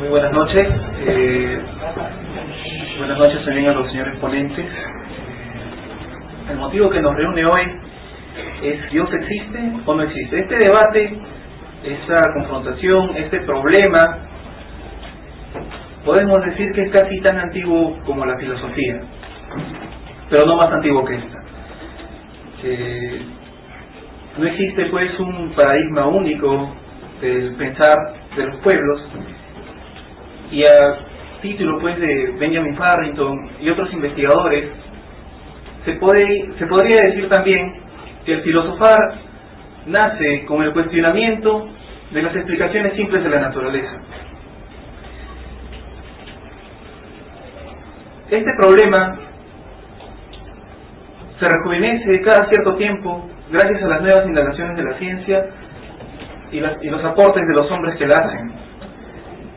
Muy buenas noches. Buenas noches también a los señores ponentes. El motivo que nos reúne hoy es: ¿Dios existe o no existe? Este debate, esta confrontación, este problema, podemos decir que es casi tan antiguo como la filosofía, pero no más antiguo que esta. No existe pues un paradigma único del pensar de los pueblos, y a título pues de Benjamin Farrington y otros investigadores se podría decir también que el filosofar nace con el cuestionamiento de las explicaciones simples de la naturaleza. Este problema se rejuvenece cada cierto tiempo gracias a las nuevas indagaciones de la ciencia y los aportes de los hombres que la hacen.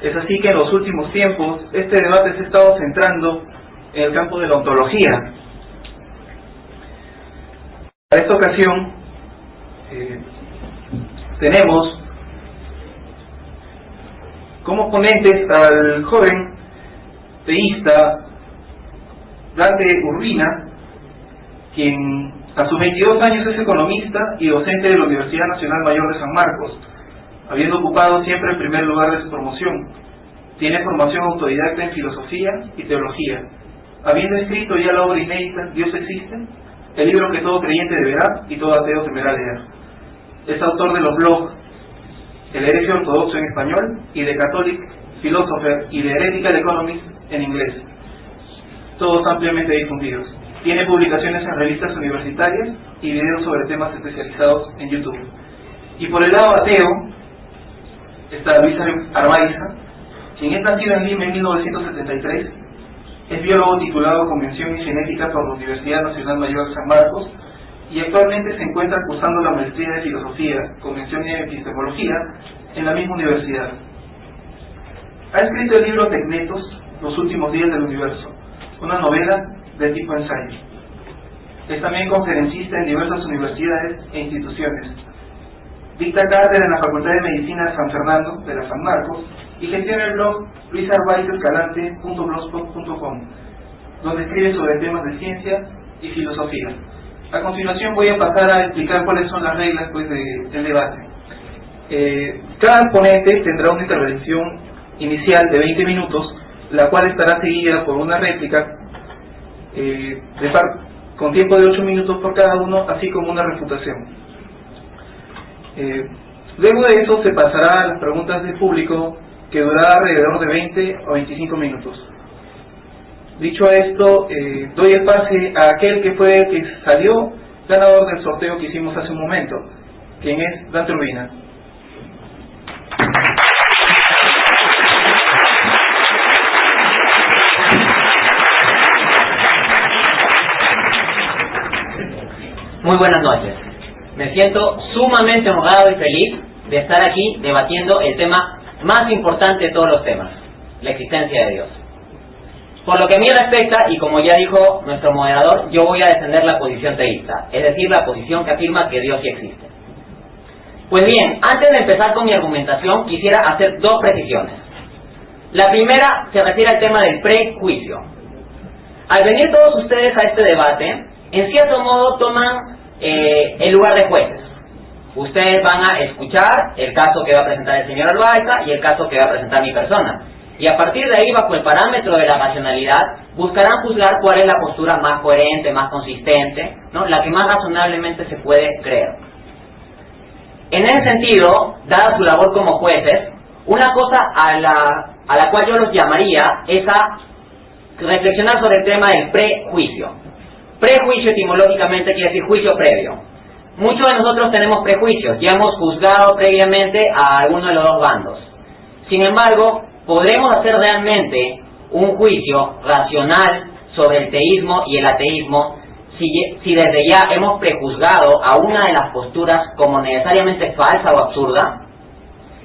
Es así que en los últimos tiempos este debate se ha estado centrando en el campo de la ontología. Para esta ocasión tenemos como ponentes al joven teísta Dante Urbina, quien a sus 22 años es economista y docente de la Universidad Nacional Mayor de San Marcos, habiendo ocupado siempre el primer lugar de su promoción. Tiene formación autodidacta en filosofía y teología, habiendo escrito ya la obra inédita ¿Dios existe?, el libro que todo creyente deberá y todo ateo temerá leer. Es autor de los blogs El Hereje Ortodoxo en español y The Catholic Philosopher y The Heretical Economist en inglés, todos ampliamente difundidos. Tiene publicaciones en revistas universitarias y videos sobre temas especializados en YouTube. Y por el lado ateo está Luis Arbaiza, quien es nacido en Lima en 1973, es biólogo titulado Convención y Genética por la Universidad Nacional Mayor de San Marcos y actualmente se encuentra cursando la maestría de Filosofía, Convención y Epistemología en la misma universidad. Ha escrito el libro Tecnetos, Los últimos días del universo, una novela de tipo ensayo. Es también conferencista en diversas universidades e instituciones. Dicta cátedra en la Facultad de Medicina de San Fernando, de la San Marcos, y gestiona el blog luisarbaizaescalante.blogspot.com, donde escribe sobre temas de ciencia y filosofía. A continuación voy a pasar a explicar cuáles son las reglas pues, del debate. Cada ponente tendrá una intervención inicial de 20 minutos, la cual estará seguida por una réplica con tiempo de 8 minutos por cada uno, así como una refutación. Luego de eso se pasará a las preguntas del público, que durará alrededor de 20 o 25 minutos. Dicho esto, doy el pase a aquel que fue el que salió ganador del sorteo que hicimos hace un momento, quien es Dante Urbina. Muy buenas noches. Me siento sumamente honrado y feliz de estar aquí debatiendo el tema más importante de todos los temas, la existencia de Dios. Por lo que a mí respecta, y como ya dijo nuestro moderador, yo voy a defender la posición teísta, es decir, la posición que afirma que Dios sí existe. Pues bien, antes de empezar con mi argumentación, quisiera hacer dos precisiones. La primera se refiere al tema del prejuicio. Al venir todos ustedes a este debate, en cierto modo toman el lugar de jueces. Ustedes van a escuchar el caso que va a presentar el señor Arbaiza y el caso que va a presentar mi persona. Y a partir de ahí, bajo el parámetro de la racionalidad, buscarán juzgar cuál es la postura más coherente, más consistente, ¿no? La que más razonablemente se puede creer. En ese sentido, dada su labor como jueces, una cosa a la cual yo los llamaría es a reflexionar sobre el tema del prejuicio. Prejuicio etimológicamente quiere decir juicio previo. Muchos de nosotros tenemos prejuicios, ya hemos juzgado previamente a alguno de los dos bandos. Sin embargo, ¿podremos hacer realmente un juicio racional sobre el teísmo y el ateísmo si desde ya hemos prejuzgado a una de las posturas como necesariamente falsa o absurda?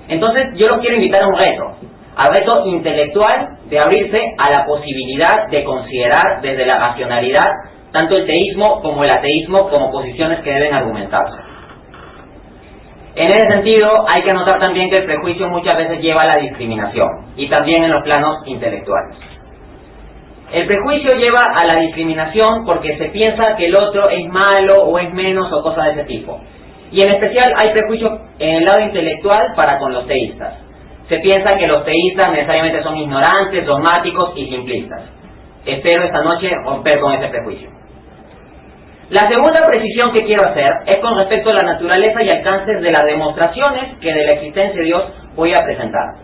Entonces yo los quiero invitar a un reto, al reto intelectual de abrirse a la posibilidad de considerar desde la racionalidad tanto el teísmo como el ateísmo como posiciones que deben argumentarse. En ese sentido, hay que anotar también que el prejuicio muchas veces lleva a la discriminación, y también en los planos intelectuales. El prejuicio lleva a la discriminación porque se piensa que el otro es malo o es menos o cosas de ese tipo. Y en especial hay prejuicios en el lado intelectual para con los teístas. Se piensa que los teístas necesariamente son ignorantes, dogmáticos y simplistas. Espero esta noche romper con ese prejuicio. La segunda precisión que quiero hacer es con respecto a la naturaleza y alcances de las demostraciones que de la existencia de Dios voy a presentar.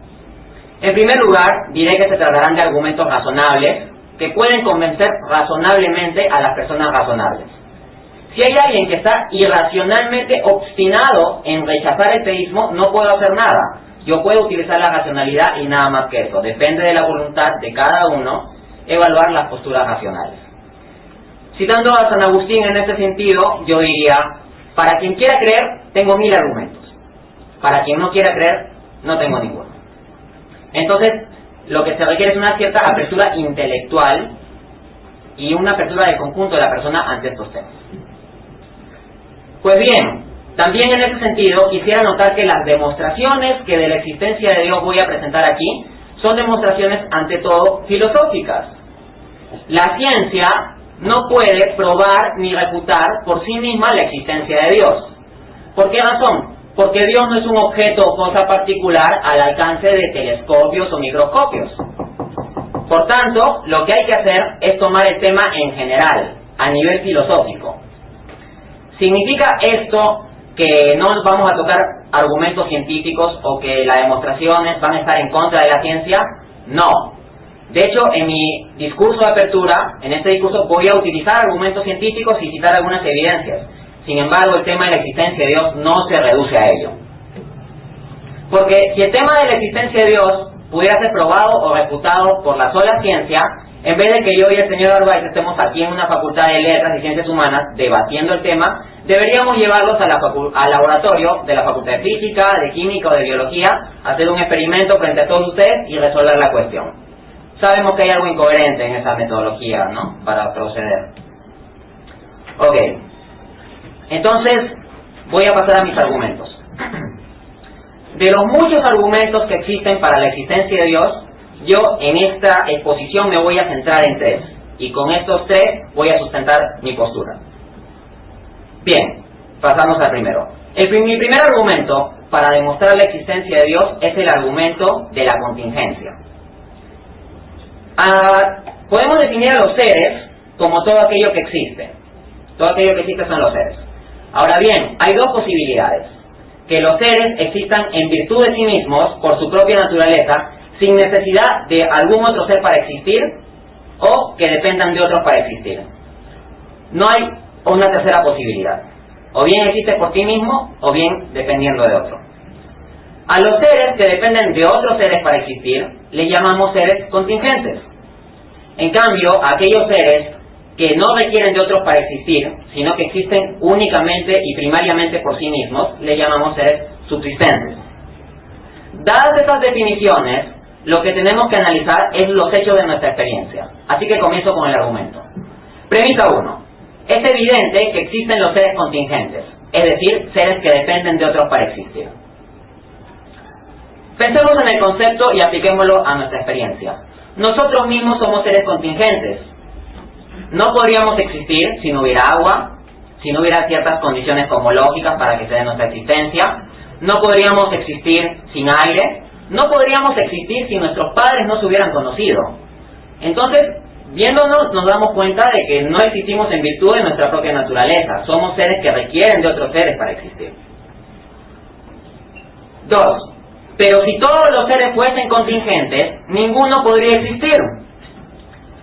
En primer lugar, diré que se tratarán de argumentos razonables que pueden convencer razonablemente a las personas razonables. Si hay alguien que está irracionalmente obstinado en rechazar el teísmo, no puedo hacer nada. Yo puedo utilizar la racionalidad y nada más que eso. Depende de la voluntad de cada uno evaluar las posturas racionales. Citando a San Agustín en este sentido, yo diría, para quien quiera creer, tengo 1000 argumentos. Para quien no quiera creer, no tengo ninguno. Entonces, lo que se requiere es una cierta apertura intelectual y una apertura del conjunto de la persona ante estos temas. Pues bien, también en ese sentido quisiera notar que las demostraciones que de la existencia de Dios voy a presentar aquí son demostraciones ante todo filosóficas. La ciencia no puede probar ni refutar por sí misma la existencia de Dios. ¿Por qué razón? Porque Dios no es un objeto o cosa particular al alcance de telescopios o microscopios. Por tanto, lo que hay que hacer es tomar el tema en general, a nivel filosófico. ¿Significa esto que no vamos a tocar argumentos científicos o que las demostraciones van a estar en contra de la ciencia? No. De hecho, en mi discurso de apertura, en este discurso voy a utilizar argumentos científicos y citar algunas evidencias. Sin embargo, el tema de la existencia de Dios no se reduce a ello. Porque si el tema de la existencia de Dios pudiera ser probado o refutado por la sola ciencia, en vez de que yo y el señor Arbaiz estemos aquí en una facultad de letras y ciencias humanas debatiendo el tema, deberíamos llevarlos al laboratorio de la facultad de física, de química o de biología, hacer un experimento frente a todos ustedes y resolver la cuestión. Sabemos que hay algo incoherente en esa metodología, ¿no?, para proceder. Ok. Entonces, voy a pasar a mis argumentos. De los muchos argumentos que existen para la existencia de Dios, yo en esta exposición me voy a centrar en 3. Y con estos 3 voy a sustentar mi postura. Bien, pasamos al primero. Mi primer argumento para demostrar la existencia de Dios es el argumento de la contingencia. Podemos definir a los seres como todo aquello que existe. Todo aquello que existe son los seres. Ahora bien, hay dos posibilidades. Que los seres existan en virtud de sí mismos, por su propia naturaleza, sin necesidad de algún otro ser para existir, o que dependan de otros para existir. No hay una tercera posibilidad. O bien existe por sí mismo, o bien dependiendo de otro. A los seres que dependen de otros seres para existir, les llamamos seres contingentes. En cambio, a aquellos seres que no requieren de otros para existir, sino que existen únicamente y primariamente por sí mismos, le llamamos seres subsistentes. Dadas estas definiciones, lo que tenemos que analizar es los hechos de nuestra experiencia. Así que comienzo con el argumento. Premisa 1. Es evidente que existen los seres contingentes, es decir, seres que dependen de otros para existir. Pensemos en el concepto y apliquémoslo a nuestra experiencia. Nosotros mismos somos seres contingentes. No podríamos existir si no hubiera agua, si no hubiera ciertas condiciones cosmológicas para que se dé nuestra existencia. No podríamos existir sin aire. No podríamos existir si nuestros padres no se hubieran conocido. Entonces, viéndonos, nos damos cuenta de que no existimos en virtud de nuestra propia naturaleza. Somos seres que requieren de otros seres para existir. 2. Pero si todos los seres fuesen contingentes, ninguno podría existir.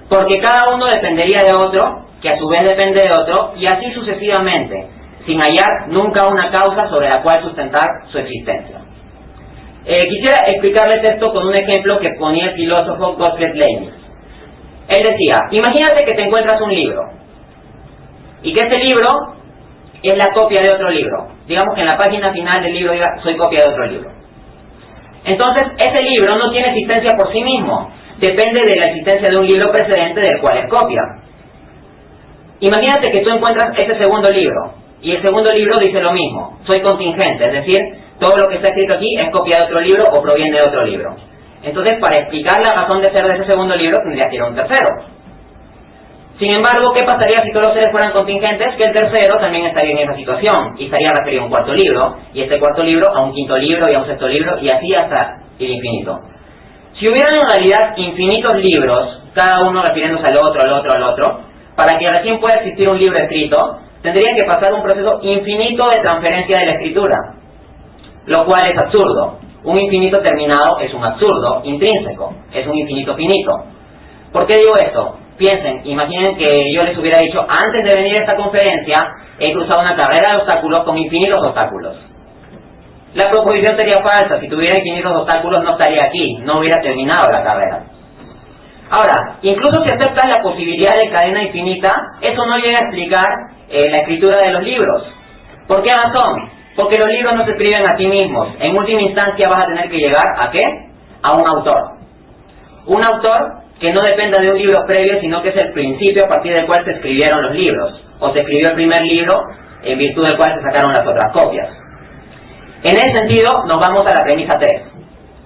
Porque cada uno dependería de otro, que a su vez depende de otro, y así sucesivamente, sin hallar nunca una causa sobre la cual sustentar su existencia. Quisiera explicarles esto con un ejemplo que ponía el filósofo Gottfried Leibniz. Él decía, imagínate que te encuentras un libro, y que este libro es la copia de otro libro. Digamos que en la página final del libro diga, soy copia de otro libro. Entonces, ese libro no tiene existencia por sí mismo, depende de la existencia de un libro precedente del cual es copia. Imagínate que tú encuentras este segundo libro, Y el segundo libro dice lo mismo, soy contingente, es decir, todo lo que está escrito aquí es copia de otro libro o proviene de otro libro. Entonces, para explicar la razón de ser de ese segundo libro, tendría que ir a un tercero. Sin embargo, ¿qué pasaría si todos los seres fueran contingentes? Que el tercero también estaría en esa situación, y estaría referido a un cuarto libro, y este cuarto libro a un quinto libro, y a un sexto libro, y así hasta el infinito. Si hubieran en realidad infinitos libros, cada uno refiriéndose al otro, al otro, al otro, para que recién pueda existir un libro escrito, tendría que pasar un proceso infinito de transferencia de la escritura, lo cual es absurdo. Un infinito terminado es un absurdo intrínseco, es un infinito finito. ¿Por qué digo esto? Piensen, imaginen que yo les hubiera dicho, antes de venir a esta conferencia, he cruzado una carrera de obstáculos con infinitos obstáculos. La proposición sería falsa, si tuviera infinitos obstáculos no estaría aquí, no hubiera terminado la carrera. Ahora, incluso si aceptas la posibilidad de cadena infinita, eso no llega a explicar la escritura de los libros. ¿Por qué razón? Porque los libros no se escriben a sí mismos. En última instancia vas a tener que llegar ¿a qué? A un autor. Un autor que no dependa de un libro previo, sino que es el principio a partir del cual se escribieron los libros. O se escribió el primer libro, en virtud del cual se sacaron las otras copias. En ese sentido, nos vamos a la premisa 3,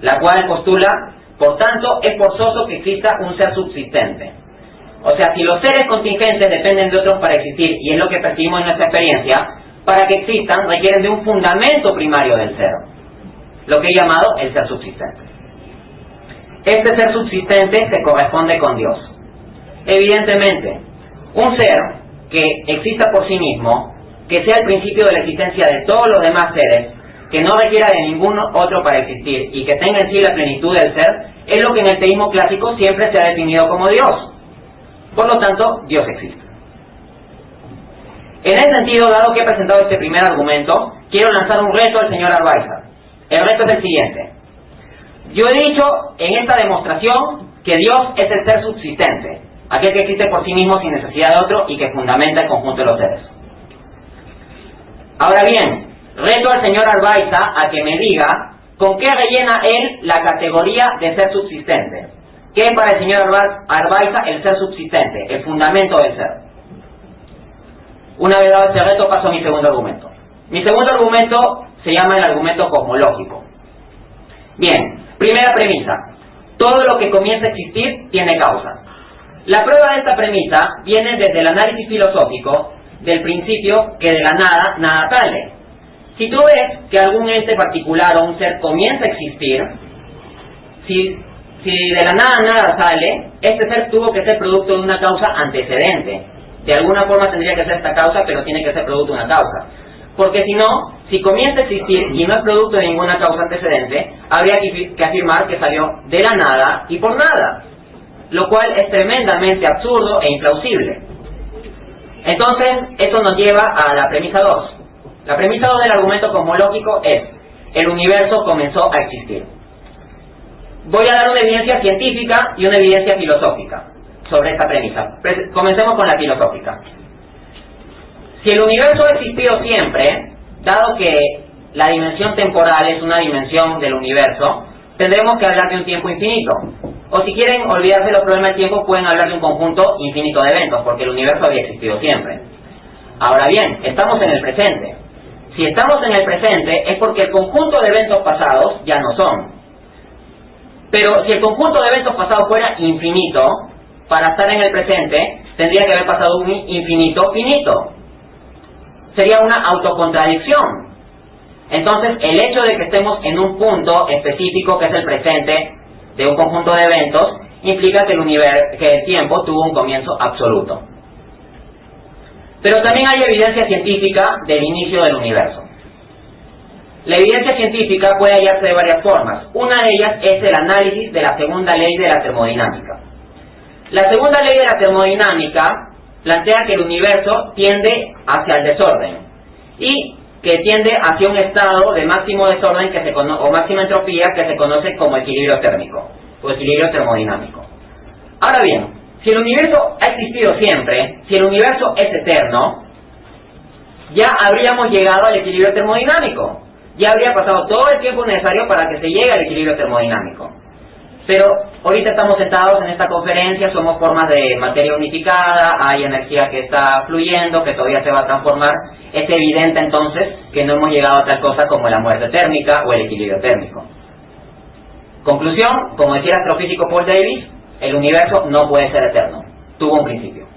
la cual postula, por tanto, es forzoso que exista un ser subsistente. O sea, si los seres contingentes dependen de otros para existir, y es lo que percibimos en nuestra experiencia, para que existan requieren de un fundamento primario del ser, lo que he llamado el ser subsistente. Este ser subsistente se corresponde con Dios. Evidentemente, un ser que exista por sí mismo, que sea el principio de la existencia de todos los demás seres, que no requiera de ningún otro para existir y que tenga en sí la plenitud del ser, es lo que en el teísmo clásico siempre se ha definido como Dios. Por lo tanto, Dios existe. En ese sentido, dado que he presentado este primer argumento, quiero lanzar un reto al señor Arbaiza. El reto es el siguiente. Yo he dicho en esta demostración que Dios es el ser subsistente, aquel que existe por sí mismo sin necesidad de otro y que fundamenta el conjunto de los seres. Ahora bien, reto al señor Arbaiza a que me diga con qué rellena él la categoría de ser subsistente. ¿Qué es para el señor Arbaiza el ser subsistente, el fundamento del ser? Una vez dado este reto, paso a mi segundo argumento. Mi segundo argumento se llama el argumento cosmológico. Bien, primera premisa. Todo lo que comienza a existir tiene causa. La prueba de esta premisa viene desde el análisis filosófico del principio que de la nada, nada sale. Si tú ves que algún ente particular o un ser comienza a existir, si de la nada nada sale, este ser tuvo que ser producto de una causa antecedente. De alguna forma tendría que ser esta causa, pero tiene que ser producto de una causa. Porque si no, si comienza a existir y no es producto de ninguna causa antecedente, habría que afirmar que salió de la nada y por nada, lo cual es tremendamente absurdo e implausible. Entonces, esto nos lleva a la premisa 2. La premisa 2 del argumento cosmológico es: el universo comenzó a existir. Voy a dar una evidencia científica y una evidencia filosófica sobre esta premisa. Comencemos con la filosófica. Si el universo ha existido siempre, dado que la dimensión temporal es una dimensión del universo, tendremos que hablar de un tiempo infinito. O si quieren olvidarse de los problemas del tiempo, pueden hablar de un conjunto infinito de eventos, porque el universo había existido siempre. Ahora bien, estamos en el presente. Si estamos en el presente es porque el conjunto de eventos pasados ya no son. Pero si el conjunto de eventos pasados fuera infinito, para estar en el presente tendría que haber pasado un infinito finito. Sería una autocontradicción. Entonces, el hecho de que estemos en un punto específico, que es el presente, de un conjunto de eventos, implica que el tiempo tuvo un comienzo absoluto. Pero también hay evidencia científica del inicio del universo. La evidencia científica puede hallarse de varias formas. Una de ellas es el análisis de la segunda ley de la termodinámica. La segunda ley de la termodinámica plantea que el universo tiende hacia el desorden y que tiende hacia un estado de máximo desorden o máxima entropía que se conoce como equilibrio térmico o equilibrio termodinámico. Ahora bien, si el universo ha existido siempre, si el universo es eterno, ya habríamos llegado al equilibrio termodinámico. Ya habría pasado todo el tiempo necesario para que se llegue al equilibrio termodinámico. Pero ahorita estamos sentados en esta conferencia, somos formas de materia unificada, hay energía que está fluyendo, que todavía se va a transformar. Es evidente entonces que no hemos llegado a tal cosa como la muerte térmica o el equilibrio térmico. Conclusión, como decía el astrofísico Paul Davies, el universo no puede ser eterno, tuvo un principio.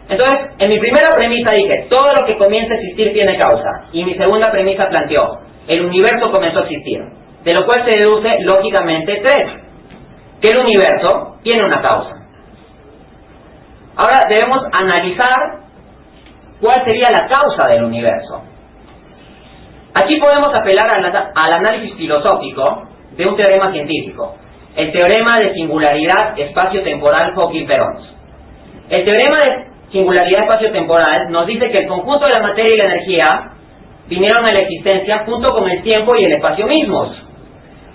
Entonces, en mi primera premisa dije, todo lo que comienza a existir tiene causa. Y mi segunda premisa planteó, el universo comenzó a existir. De lo cual se deduce, lógicamente, que el universo tiene una causa. Ahora debemos analizar cuál sería la causa del universo. Aquí podemos apelar al análisis filosófico de un teorema científico, el teorema de singularidad espacio-temporal Hawking-Perons. El teorema de singularidad espacio-temporal nos dice que el conjunto de la materia y la energía vinieron a la existencia junto con el tiempo y el espacio mismos.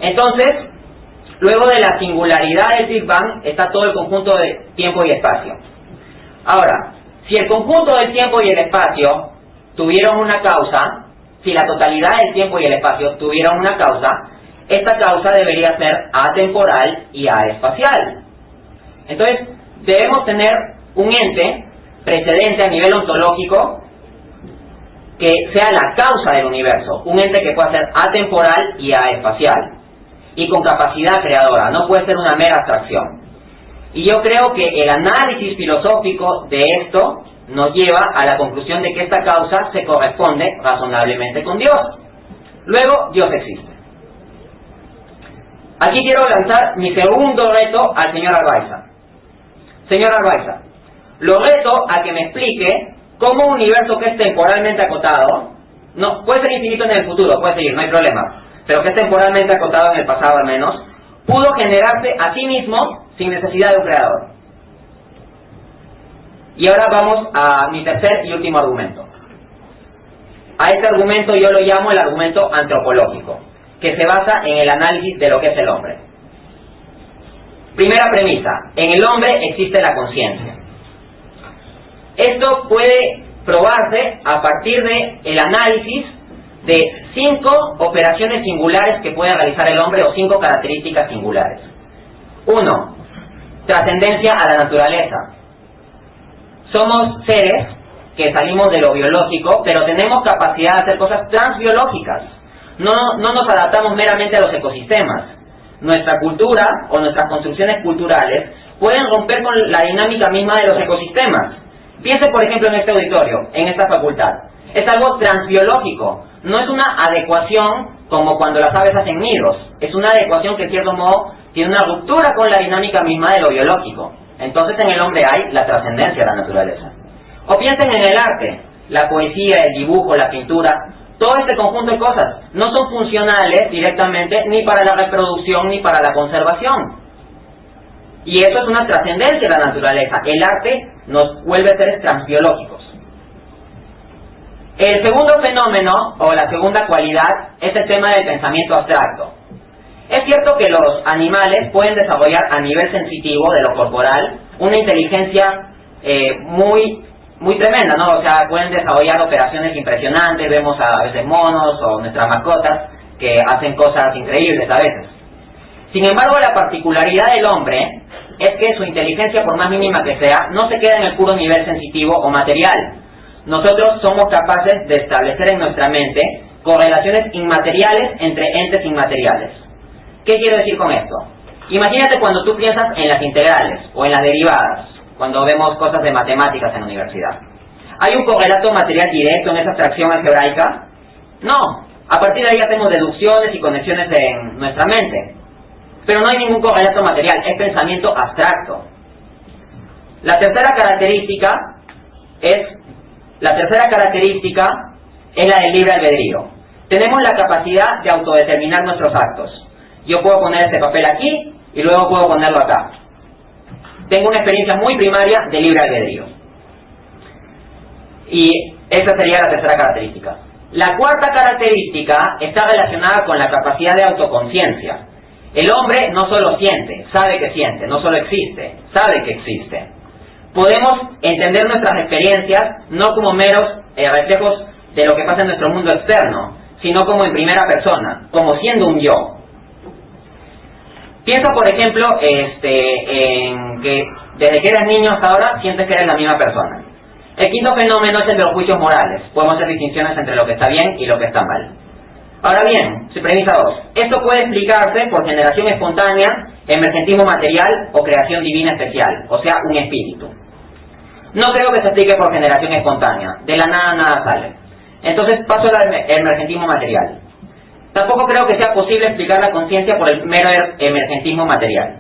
Entonces, luego de la singularidad del Big Bang está todo el conjunto de tiempo y espacio. Ahora, si el conjunto del tiempo y el espacio tuvieron una causa, si la totalidad del tiempo y el espacio tuvieron una causa, esta causa debería ser atemporal y aespacial. Entonces, debemos tener un ente precedente a nivel ontológico que sea la causa del universo, un ente que pueda ser atemporal y aespacial, y con capacidad creadora, no puede ser una mera abstracción. Y yo creo que el análisis filosófico de esto nos lleva a la conclusión de que esta causa se corresponde razonablemente con Dios. Luego, Dios existe. Aquí quiero lanzar mi segundo reto al señor Arbaiza. Señor Arbaiza, lo reto a que me explique cómo un universo que es temporalmente acotado, no puede ser infinito en el futuro, puede seguir, no hay problema, pero que es temporalmente acotado en el pasado al menos, pudo generarse a sí mismo sin necesidad de un creador. Y ahora vamos a mi tercer y último argumento. A este argumento yo lo llamo el argumento antropológico, que se basa en el análisis de lo que es el hombre. Primera premisa, en el hombre existe la conciencia. Esto puede probarse a partir del análisis de 5 operaciones singulares que puede realizar el hombre o 5 características singulares. 1. Trascendencia a la naturaleza. Somos seres que salimos de lo biológico, pero tenemos capacidad de hacer cosas transbiológicas. No nos adaptamos meramente a los ecosistemas. Nuestra cultura o nuestras construcciones culturales pueden romper con la dinámica misma de los ecosistemas. Piense, por ejemplo, en este auditorio, en esta facultad. Es algo transbiológico. No es una adecuación como cuando las aves hacen nidos. Es una adecuación que, en cierto modo, tiene una ruptura con la dinámica misma de lo biológico. Entonces, en el hombre hay la trascendencia de la naturaleza. O piensen en el arte, la poesía, el dibujo, la pintura. Todo este conjunto de cosas no son funcionales directamente ni para la reproducción ni para la conservación. Y eso es una trascendencia de la naturaleza. El arte nos vuelve seres transbiológicos. El segundo fenómeno, o la segunda cualidad, es el tema del pensamiento abstracto. Es cierto que los animales pueden desarrollar a nivel sensitivo de lo corporal una inteligencia muy tremenda, ¿no? O sea, pueden desarrollar operaciones impresionantes, vemos a veces monos o nuestras mascotas que hacen cosas increíbles a veces. Sin embargo, la particularidad del hombre es que su inteligencia, por más mínima que sea, no se queda en el puro nivel sensitivo o material. Nosotros somos capaces de establecer en nuestra mente correlaciones inmateriales entre entes inmateriales. ¿Qué quiero decir con esto? Imagínate cuando tú piensas en las integrales o en las derivadas, cuando vemos cosas de matemáticas en la universidad. ¿Hay un correlato material directo en esa abstracción algebraica? No. A partir de ahí hacemos deducciones y conexiones en nuestra mente. Pero no hay ningún correlato material, es pensamiento abstracto. La tercera característica es la del libre albedrío. Tenemos la capacidad de autodeterminar nuestros actos. Yo puedo poner este papel aquí y luego puedo ponerlo acá. Tengo una experiencia muy primaria de libre albedrío. Y esa sería la tercera característica. La cuarta característica está relacionada con la capacidad de autoconciencia. El hombre no solo siente, sabe que siente, no solo existe, sabe que existe. Podemos entender nuestras experiencias no como meros reflejos de lo que pasa en nuestro mundo externo, sino como en primera persona, como siendo un yo. Piensa, por ejemplo, en que desde que eres niño hasta ahora sientes que eres la misma persona. El quinto fenómeno es el de los juicios morales. Podemos hacer distinciones entre lo que está bien y lo que está mal. Ahora bien, premisa 2. Esto puede explicarse por generación espontánea, emergentismo material o creación divina especial, o sea, un espíritu. No creo que se explique por generación espontánea. De la nada, nada sale. Entonces paso al emergentismo material. Tampoco creo que sea posible explicar la conciencia por el mero emergentismo material.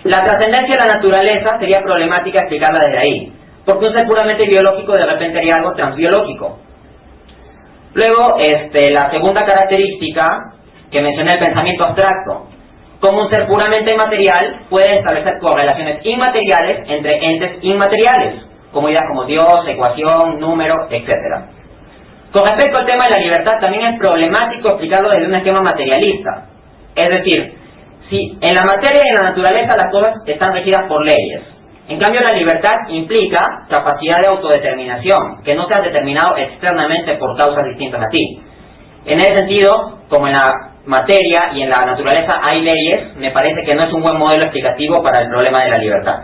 La trascendencia de la naturaleza sería problemática explicarla desde ahí, porque un ser puramente biológico de repente haría algo transbiológico. Luego, la segunda característica que mencioné, el pensamiento abstracto. Como un ser puramente material puede establecer correlaciones inmateriales entre entes inmateriales, como ideas como Dios, ecuación, número, etc. Con respecto al tema de la libertad, también es problemático explicarlo desde un esquema materialista. Es decir, si en la materia y en la naturaleza las cosas están regidas por leyes, en cambio la libertad implica capacidad de autodeterminación, que no seas determinado externamente por causas distintas a ti. En ese sentido, como en la materia y en la naturaleza hay leyes, me parece que no es un buen modelo explicativo para el problema de la libertad.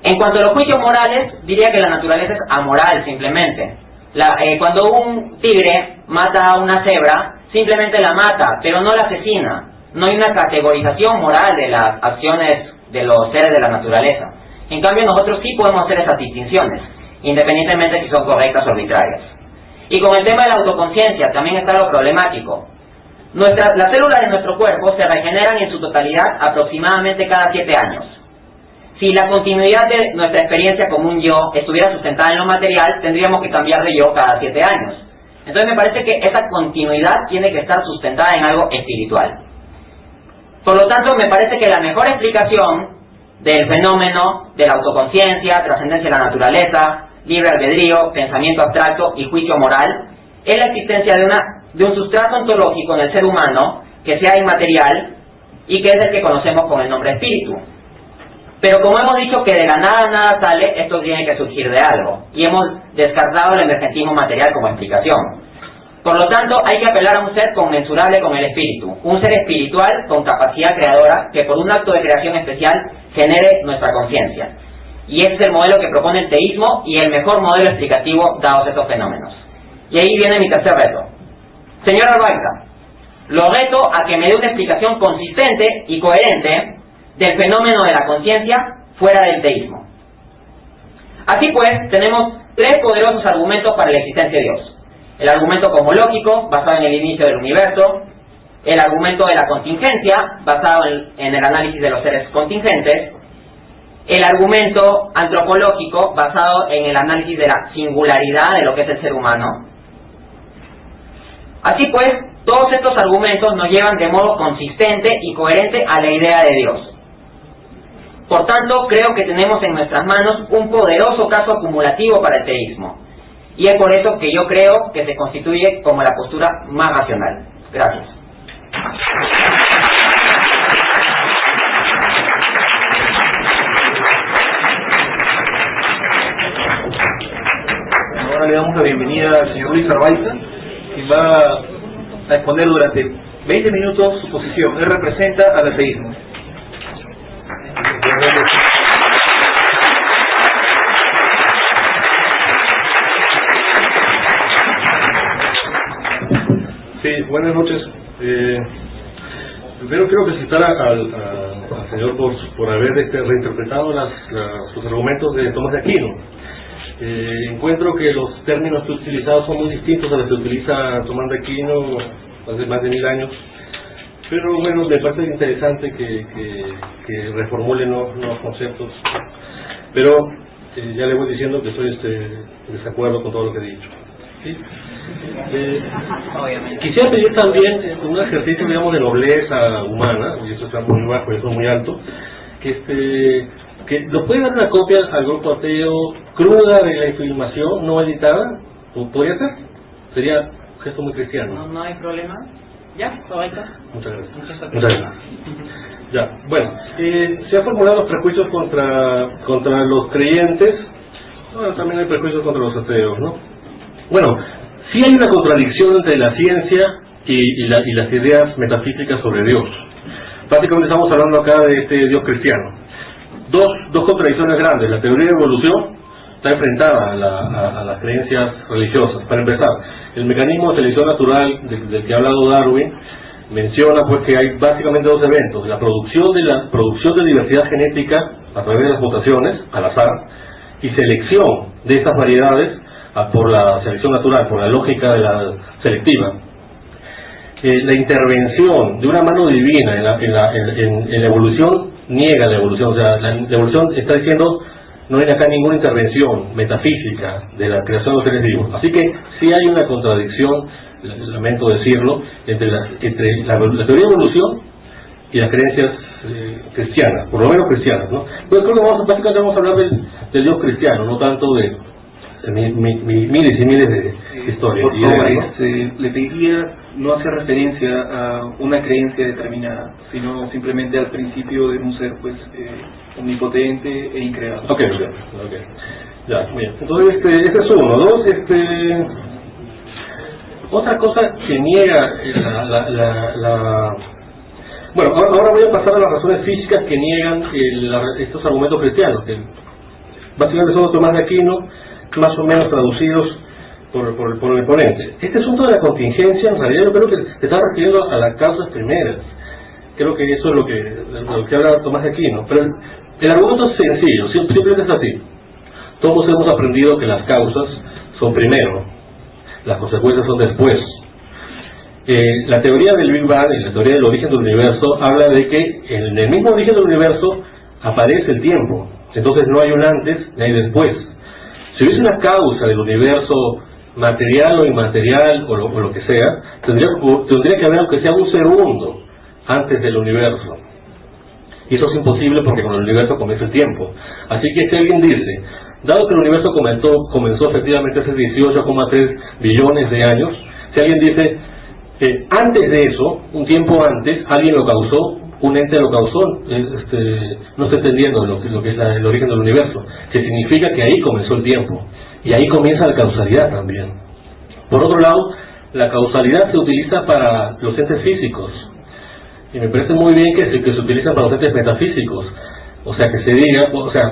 En cuanto a los juicios morales, diría que la naturaleza es amoral simplemente. Cuando un tigre mata a una cebra, simplemente la mata, pero no la asesina. No hay una categorización moral de las acciones de los seres de la naturaleza. En cambio, nosotros sí podemos hacer esas distinciones, independientemente si son correctas o arbitrarias. Y con el tema de la autoconciencia también está lo problemático. Las células de nuestro cuerpo se regeneran en su totalidad aproximadamente cada 7 años. Si la continuidad de nuestra experiencia como un yo estuviera sustentada en lo material, tendríamos que cambiar de yo cada 7 años. Entonces me parece que esa continuidad tiene que estar sustentada en algo espiritual. Por lo tanto, me parece que la mejor explicación del fenómeno de la autoconciencia, trascendencia de la naturaleza, libre albedrío, pensamiento abstracto y juicio moral es la existencia de un sustrato ontológico en el ser humano que sea inmaterial y que es el que conocemos con el nombre espíritu. Pero como hemos dicho que de la nada nada sale, esto tiene que surgir de algo, y hemos descartado el emergentismo material como explicación. Por lo tanto, hay que apelar a un ser conmensurable con el espíritu, un ser espiritual con capacidad creadora que por un acto de creación especial genere nuestra conciencia. Y ese es el modelo que propone el teísmo y el mejor modelo explicativo dados estos fenómenos. Y ahí viene mi tercer reto. Señor Arbaiza, lo reto a que me dé una explicación consistente y coherente del fenómeno de la conciencia fuera del teísmo. Así pues, tenemos 3 poderosos argumentos para la existencia de Dios. El argumento cosmológico, basado en el inicio del universo. El argumento de la contingencia, basado en el análisis de los seres contingentes. El argumento antropológico, basado en el análisis de la singularidad de lo que es el ser humano. Así pues, todos estos argumentos nos llevan de modo consistente y coherente a la idea de Dios. Por tanto, creo que tenemos en nuestras manos un poderoso caso acumulativo para el teísmo. Y es por eso que yo creo que se constituye como la postura más racional. Gracias. Ahora le damos la bienvenida al señor Luis Arbaiza, quien va a exponer durante 20 minutos su posición. Él representa al ateísmo. Sí, buenas noches. Primero quiero felicitar al señor por haber reinterpretado sus argumentos de Tomás de Aquino. Encuentro que los términos que utilizados son muy distintos a los que utiliza Tomás de Aquino hace más de 1000 años. Pero bueno, me parece interesante que reformulen nuevos conceptos. Pero ya le voy diciendo que estoy en desacuerdo con todo lo que he dicho. ¿Sí? Quisiera pedir también un ejercicio, digamos, de nobleza humana, y eso está muy bajo y eso es muy alto, que nos puede dar una copia al grupo ateo cruda de la filmación, no editada. ¿Podría ser? Sería un gesto muy cristiano. No hay problema. Ya, correcto. Muchas gracias. Muchas gracias. Ya, bueno, se han formulado los prejuicios contra los creyentes. Bueno, también hay prejuicios contra los ateos, ¿no? Bueno, sí hay una contradicción entre la ciencia y las ideas metafísicas sobre Dios. Básicamente estamos hablando acá de este Dios cristiano. Dos contradicciones grandes. La teoría de evolución está enfrentada a las creencias religiosas. Para empezar, el mecanismo de selección natural del que ha hablado Darwin menciona pues que hay básicamente dos eventos: la producción de diversidad genética a través de las mutaciones al azar, y selección de estas variedades por la selección natural, por la lógica de la selectiva. La intervención de una mano divina en la evolución niega la evolución. O sea, la evolución está diciendo no hay acá ninguna intervención metafísica de la creación de los seres vivos. Así que sí hay una contradicción, lamento decirlo, entre la teoría de evolución y las creencias cristianas, por lo menos cristianas, ¿no? Pues creo que básicamente vamos a hablar del Dios cristiano, no tanto de miles y miles de historias. Por favor, le pediría no hacer referencia a una creencia determinada, sino simplemente al principio de un ser pues omnipotente e increado. Ok. Ya, bien. Entonces, este es uno. Dos, otra cosa que niega bueno, ahora voy a pasar a las razones físicas que niegan estos argumentos cristianos, que básicamente son los Tomás de Aquino, más o menos traducidos por el ponente. Este asunto de la contingencia, en realidad yo creo que se está refiriendo a las causas primeras. Creo que eso es lo que habla Tomás de Aquino. Pero el argumento es sencillo, simplemente es así. Todos hemos aprendido que las causas son primero, las consecuencias son después. La teoría del Big Bang, la teoría del origen del universo, habla de que en el mismo origen del universo aparece el tiempo. Entonces no hay un antes ni hay después. Si hubiese una causa del universo material o inmaterial o lo que sea, tendría que haber aunque sea un segundo antes del universo. Y eso es imposible porque con el universo comienza el tiempo. Así que si alguien dice, dado que el universo comenzó efectivamente hace 18,3 billones de años, si alguien dice, antes de eso, un tiempo antes, alguien lo causó, un ente lo causó, no está entendiendo lo que es el origen del universo, que significa que ahí comenzó el tiempo, y ahí comienza la causalidad también. Por otro lado, la causalidad se utiliza para los entes físicos, y me parece muy bien que se utiliza para los entes metafísicos, o sea, que se diga, o sea,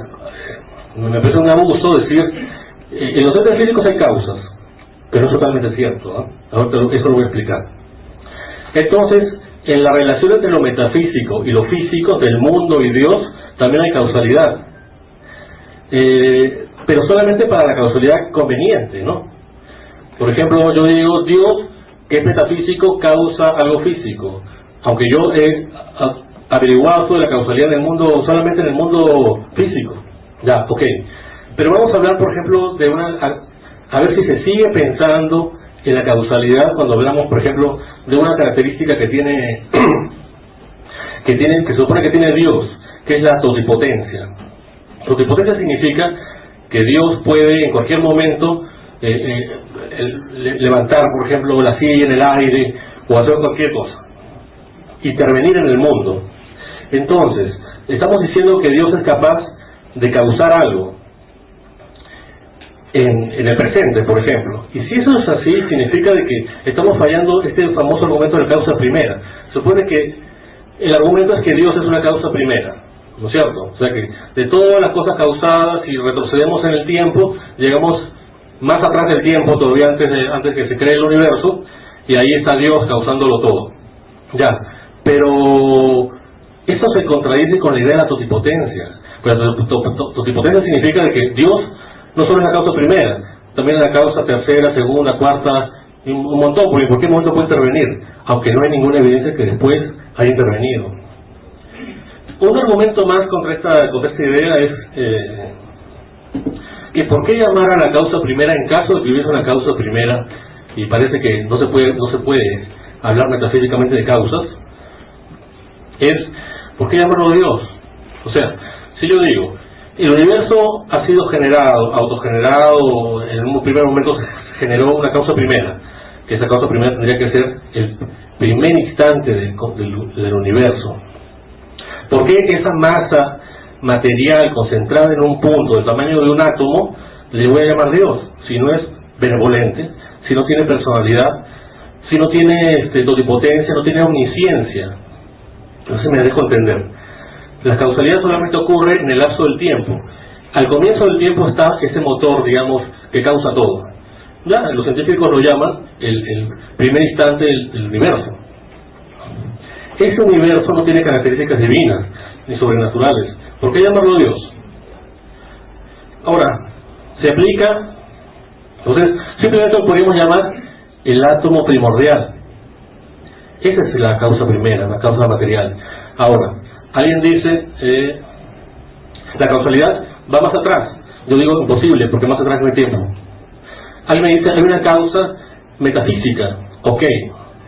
me parece un abuso decir, en los entes físicos hay causas, pero no es totalmente cierto, ¿no? Ahora eso lo voy a explicar. Entonces, en la relación entre lo metafísico y lo físico, del mundo y Dios, también hay causalidad. Pero solamente para la causalidad conveniente, ¿no? Por ejemplo, yo digo, Dios, que es metafísico, causa algo físico. Aunque yo he averiguado sobre la causalidad en el mundo, solamente en el mundo físico. Ya, ok. Pero vamos a hablar, por ejemplo, de a ver si se sigue pensando en la causalidad cuando hablamos, por ejemplo, de una característica que se supone que tiene Dios, que es la totipotencia. Totipotencia significa que Dios puede en cualquier momento levantar, por ejemplo, la silla en el aire o hacer cualquier cosa, intervenir en el mundo. Entonces, estamos diciendo que Dios es capaz de causar algo en el presente, por ejemplo. Y si eso es así, significa de que estamos fallando este famoso argumento de la causa primera. Supone que el argumento es que Dios es una causa primera, ¿no es cierto? O sea que de todas las cosas causadas, si retrocedemos en el tiempo, llegamos más atrás del tiempo, todavía antes que se cree el universo, y ahí está Dios causándolo todo. Ya, pero esto se contradice con la idea de la totipotencia. Pues la totipotencia significa de que Dios no solo es la causa primera, también es la causa tercera, segunda, cuarta, y un montón, porque en cualquier momento puede intervenir, aunque no hay ninguna evidencia que después haya intervenido. Un argumento más contra esta idea es que por qué llamar a la causa primera en caso de que hubiese una causa primera, y parece que no se puede hablar metafísicamente de causas, es ¿por qué llamarlo Dios? O sea, si yo digo, el universo ha sido autogenerado, en un primer momento se generó una causa primera, que esa causa primera tendría que ser el primer instante del universo. ¿Por qué esa masa material concentrada en un punto del tamaño de un átomo le voy a llamar Dios? Si no es benevolente, si no tiene personalidad, si no tiene totipotencia, no tiene omnisciencia. No sé si me dejo entender. La causalidad solamente ocurre en el lapso del tiempo. Al comienzo del tiempo está ese motor, digamos, que causa todo. Ya, los científicos lo llaman el primer instante del universo. Ese universo no tiene características divinas ni sobrenaturales. ¿Por qué llamarlo Dios? Ahora, se aplica, entonces, simplemente lo podríamos llamar el átomo primordial. Esa es la causa primera, la causa material. Ahora, alguien dice, la causalidad va más atrás. Yo digo imposible, porque más atrás no hay tiempo. Alguien me dice, hay una causa metafísica. Ok,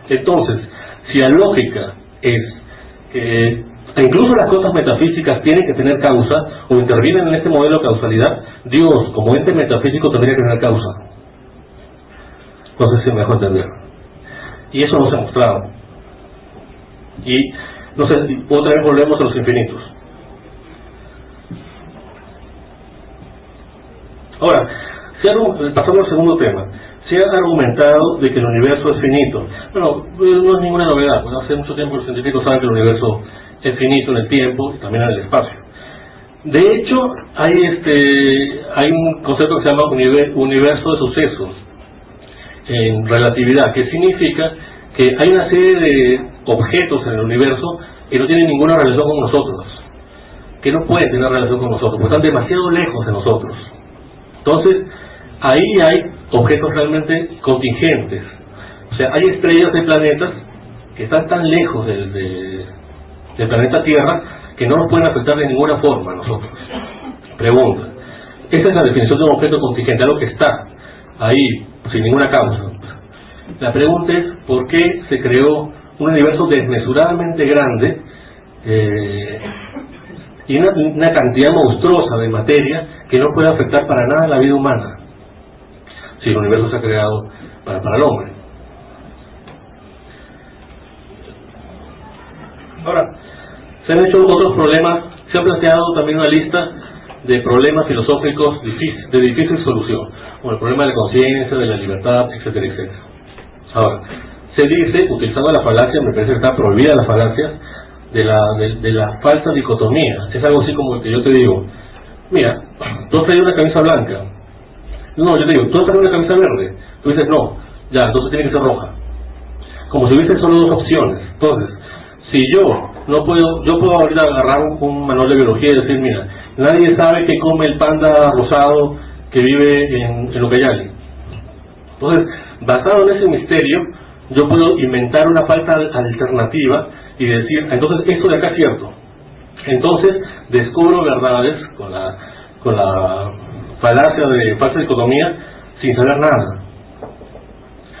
entonces, si la lógica es que incluso las cosas metafísicas tienen que tener causa o intervienen en este modelo de causalidad, Dios, como ente metafísico, tendría que tener causa. No sé si me dejo entender. Y eso no se ha mostrado. Y, no sé, otra vez volvemos a los infinitos. Ahora, pasamos al segundo tema. Se ha argumentado de que el universo es finito. Bueno, no es ninguna novedad. Pues hace mucho tiempo los científicos saben que el universo es finito en el tiempo y también en el espacio. De hecho, hay un concepto que se llama universo de sucesos en relatividad, que significa que hay una serie de objetos en el universo que no tienen ninguna relación con nosotros, que no pueden tener relación con nosotros, porque están demasiado lejos de nosotros. Entonces, ahí hay objetos realmente contingentes. O sea, hay estrellas de planetas que están tan lejos del planeta Tierra que no nos pueden afectar de ninguna forma a nosotros. Pregunta. Esa es la definición de un objeto contingente, algo que está ahí sin ninguna causa. La pregunta es, ¿por qué se creó un universo desmesuradamente grande y una cantidad monstruosa de materia que no puede afectar para nada la vida humana, si el universo se ha creado para el hombre? Ahora, se han hecho otros problemas, se ha planteado también una lista de problemas filosóficos de difícil solución, como el problema de la conciencia, de la libertad, etcétera, etcétera. Ahora, se dice, utilizando la falacia, me parece que está prohibida la falacia, de la falsa dicotomía. Es algo así como que yo te digo, mira, tú has traído una camisa blanca. No, yo te digo, tú has traído una camisa verde. Tú dices, no, ya, entonces tiene que ser roja. Como si hubiese solo dos opciones. Entonces, si yo puedo ahorita agarrar un manual de biología y decir, mira, nadie sabe qué come el panda rosado que vive en Ucayali. Entonces, basado en ese misterio, yo puedo inventar una falsa alternativa y decir, entonces esto de acá es cierto. Entonces, descubro verdades con la falacia de falsa dicotomía sin saber nada.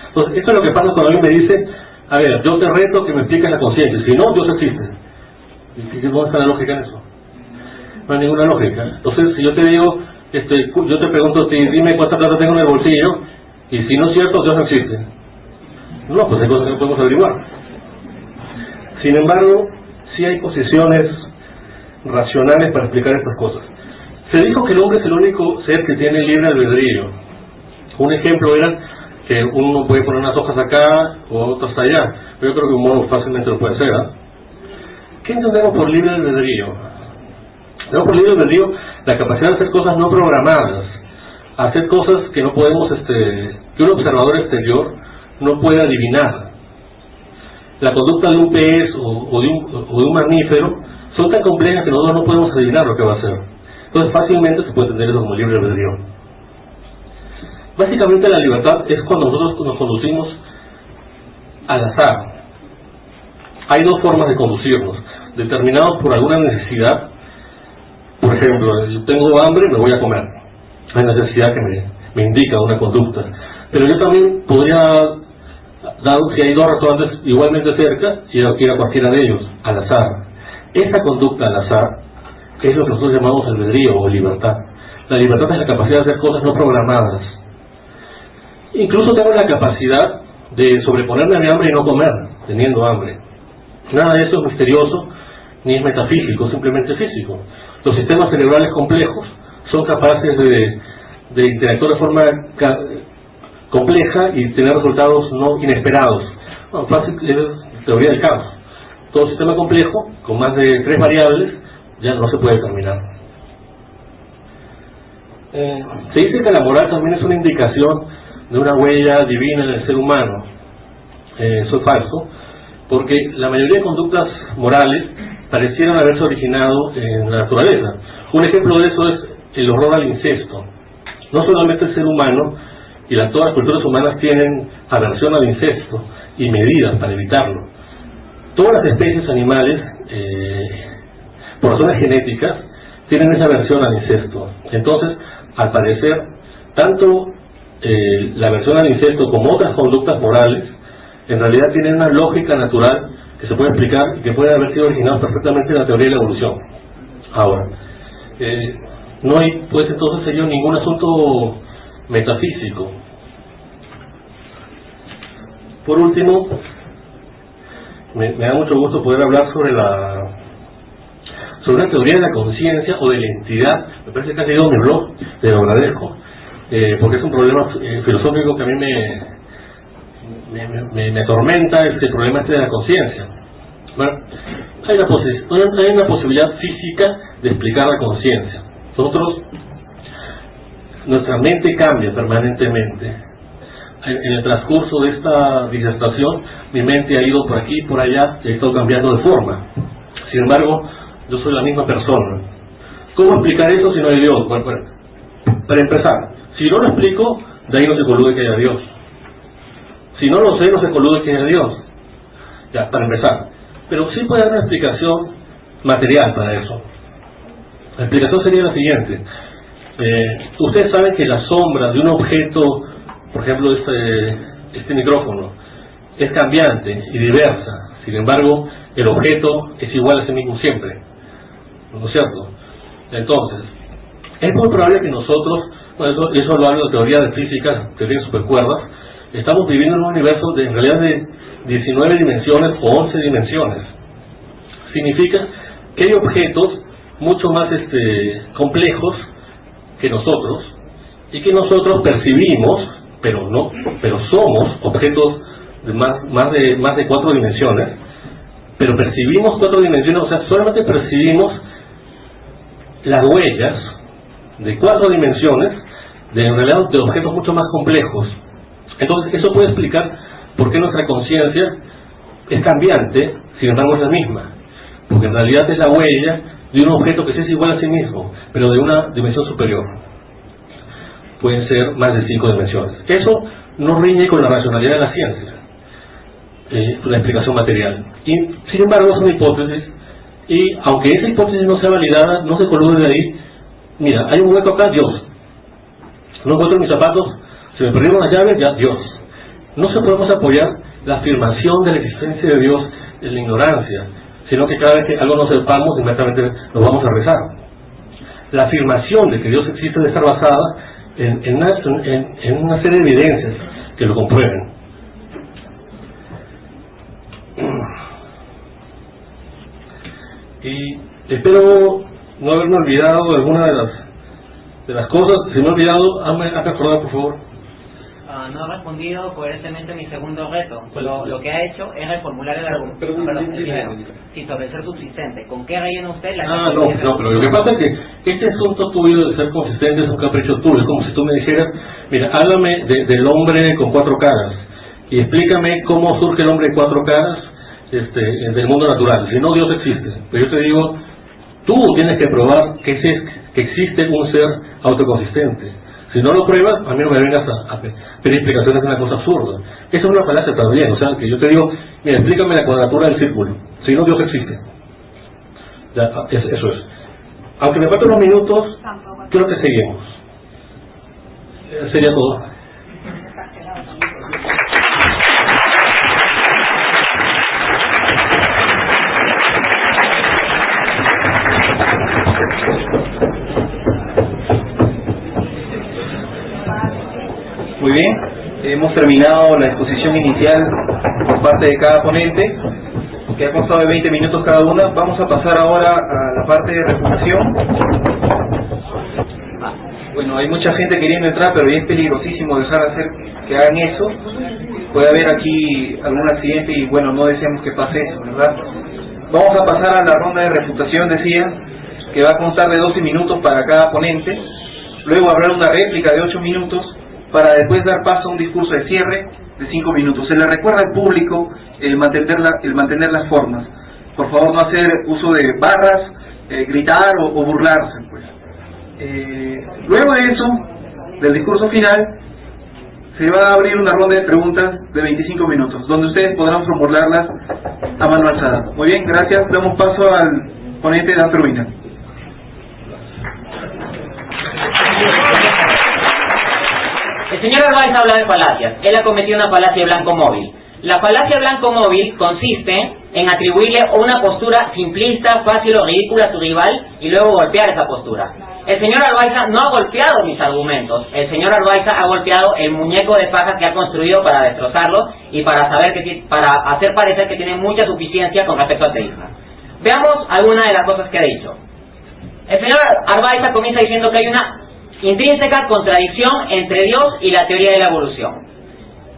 Entonces, esto es lo que pasa cuando alguien me dice, a ver, yo te reto que me expliques la conciencia, si no, Dios existe. ¿Y dónde está la lógica en eso? No hay ninguna lógica. Entonces, si yo te digo, yo te pregunto a ti, dime cuánta plata tengo en el bolsillo, y si no es cierto, Dios no existe. No, pues hay cosas que no podemos averiguar. Sin embargo, sí hay posiciones racionales para explicar estas cosas. Se dijo que el hombre es el único ser que tiene libre albedrío. Un ejemplo era que uno puede poner unas hojas acá o otras allá, pero yo creo que un mono fácilmente lo puede hacer. ¿Qué entendemos por libre albedrío? Tenemos por libre albedrío la capacidad de hacer cosas no programadas, hacer cosas que no podemos, que un observador exterior no puede adivinar. La conducta de un pez o de un mamífero son tan complejas que nosotros no podemos adivinar lo que va a hacer. Entonces fácilmente se puede entender eso como libre albedrío. Básicamente la libertad es cuando nosotros nos conducimos al azar. Hay dos formas de conducirnos, determinados por alguna necesidad. Por ejemplo, yo tengo hambre y me voy a comer. Hay necesidad que me indica una conducta. Pero yo también podría, dado que hay dos restaurantes igualmente cerca, ir a cualquiera de ellos, al azar. Esa conducta al azar es lo que nosotros llamamos albedrío o libertad. La libertad es la capacidad de hacer cosas no programadas. Incluso tengo la capacidad de sobreponerme a mi hambre y no comer, teniendo hambre. Nada de eso es misterioso, ni es metafísico, simplemente físico. Los sistemas cerebrales complejos son capaces de interactuar de forma compleja y tener resultados no inesperados. Bueno, fácil es teoría del caos. todo sistema complejo, con más de 3 variables, ya no se puede determinar. Se dice que la moral también es una indicación de una huella divina en el ser humano. Eso es falso, porque la mayoría de conductas morales parecieran haberse originado en la naturaleza. Un ejemplo de eso es el horror al incesto. No solamente el ser humano y todas las culturas humanas tienen aversión al incesto y medidas para evitarlo. Todas las especies animales, por razones genéticas, tienen esa aversión al incesto. Entonces, al parecer, tanto la aversión al incesto como otras conductas morales, en realidad tienen una lógica natural que se puede explicar y que puede haber sido originado perfectamente en la teoría de la evolución. Ahora, no hay pues entonces ello ningún asunto metafísico. Por último, me da mucho gusto poder hablar sobre una teoría de la conciencia o de la entidad. Me parece que ha leído mi blog, te lo agradezco, porque es un problema filosófico que a mí me atormenta, el problema de la conciencia. Bueno, hay una posibilidad física de explicar la conciencia. Nuestra mente cambia permanentemente. En el transcurso de esta disertación, mi mente ha ido por aquí y por allá, he estado cambiando de forma. Sin embargo, yo soy la misma persona. ¿Cómo explicar eso si no hay Dios? Bueno, para empezar, si no lo explico, de ahí no se colude que haya Dios. Si no lo sé, no se colude que haya Dios. Ya, para empezar. Pero sí puede haber una explicación material para eso. La explicación sería la siguiente. Ustedes saben que la sombra de un objeto, por ejemplo este micrófono, es cambiante y diversa. Sin embargo, el objeto es igual a sí mismo siempre. ¿No es cierto? Entonces, es muy probable que nosotros, bueno, eso lo hablo de teoría de física, teoría de supercuerdas, estamos viviendo en un universo en realidad de 19 dimensiones o 11 dimensiones. Significa que hay objetos mucho más complejos que nosotros, y que nosotros percibimos, pero somos objetos de más de 4 dimensiones, pero percibimos 4 dimensiones, o sea, solamente percibimos las huellas de 4 dimensiones en realidad de objetos mucho más complejos. Entonces, eso puede explicar por qué nuestra conciencia es cambiante, sin embargo es la misma, porque en realidad es la huella de un objeto que sí es igual a sí mismo, pero de una dimensión superior. Pueden ser más de 5 dimensiones. Eso no riñe con la racionalidad de la ciencia, la explicación material. Y sin embargo es una hipótesis, y aunque esa hipótesis no sea validada, no se colude de ahí. Mira, hay un hueco acá, Dios. No encuentro mis zapatos, se me perdieron las llaves, ya Dios. No se podemos apoyar la afirmación de la existencia de Dios en la ignorancia, sino que cada vez que algo no sepamos, inmediatamente nos vamos a rezar. La afirmación de que Dios existe debe estar basada en una serie de evidencias que lo comprueben. Y espero no haberme olvidado de alguna de las cosas. Si me he olvidado, hazme acordar, por favor. No ha respondido coherentemente a mi segundo reto. Lo que ha hecho es reformular el argumento. Sí, sobre ser subsistente. ¿Con qué rellena usted la... No, pero lo que pasa es que este asunto tuyo de ser consistente es un capricho tuyo. Es como si tú me dijeras, mira, háblame del hombre con 4 caras y explícame cómo surge el hombre de 4 caras del mundo natural. Si no, Dios existe. Pero yo te digo, tú tienes que probar que existe un ser autoconsistente. Si no lo pruebas, a mí no me vengas a pedir explicaciones de una cosa absurda. Eso es una falacia también. O sea, que yo te digo, mira, explícame la cuadratura del círculo. Si no, Dios existe. Ya, eso es. Aunque me faltan unos minutos, creo que seguimos. Sería todo. Muy bien, hemos terminado la exposición inicial por parte de cada ponente, que ha constado de 20 minutos cada una. Vamos a pasar ahora a la parte de refutación. Bueno, hay mucha gente queriendo entrar, pero ya es peligrosísimo dejar que hagan eso. Puede haber aquí algún accidente y bueno, no deseamos que pase eso, ¿verdad? Vamos a pasar a la ronda de refutación, decía, que va a constar de 12 minutos para cada ponente. Luego habrá una réplica de 8 minutos para después dar paso a un discurso de cierre de 5 minutos. Se le recuerda al público el mantener las formas. Por favor, no hacer uso de barras, gritar o burlarse, pues. Luego de eso, del discurso final, se va a abrir una ronda de preguntas de 25 minutos, donde ustedes podrán formularlas a mano alzada. Muy bien, gracias. Damos paso al ponente Dan Urbina. El señor Arbaiza habla de falacias. Él ha cometido una falacia blanco móvil. La falacia blanco móvil consiste en atribuirle una postura simplista, fácil o ridícula a tu rival y luego golpear esa postura. El señor Arbaiza no ha golpeado mis argumentos. El señor Arbaiza ha golpeado el muñeco de paja que ha construido para destrozarlo y para hacer parecer que tiene mucha suficiencia con respecto al teísmo. Veamos algunas de las cosas que ha dicho. El señor Arbaiza comienza diciendo que hay una intrínseca contradicción entre Dios y la teoría de la evolución.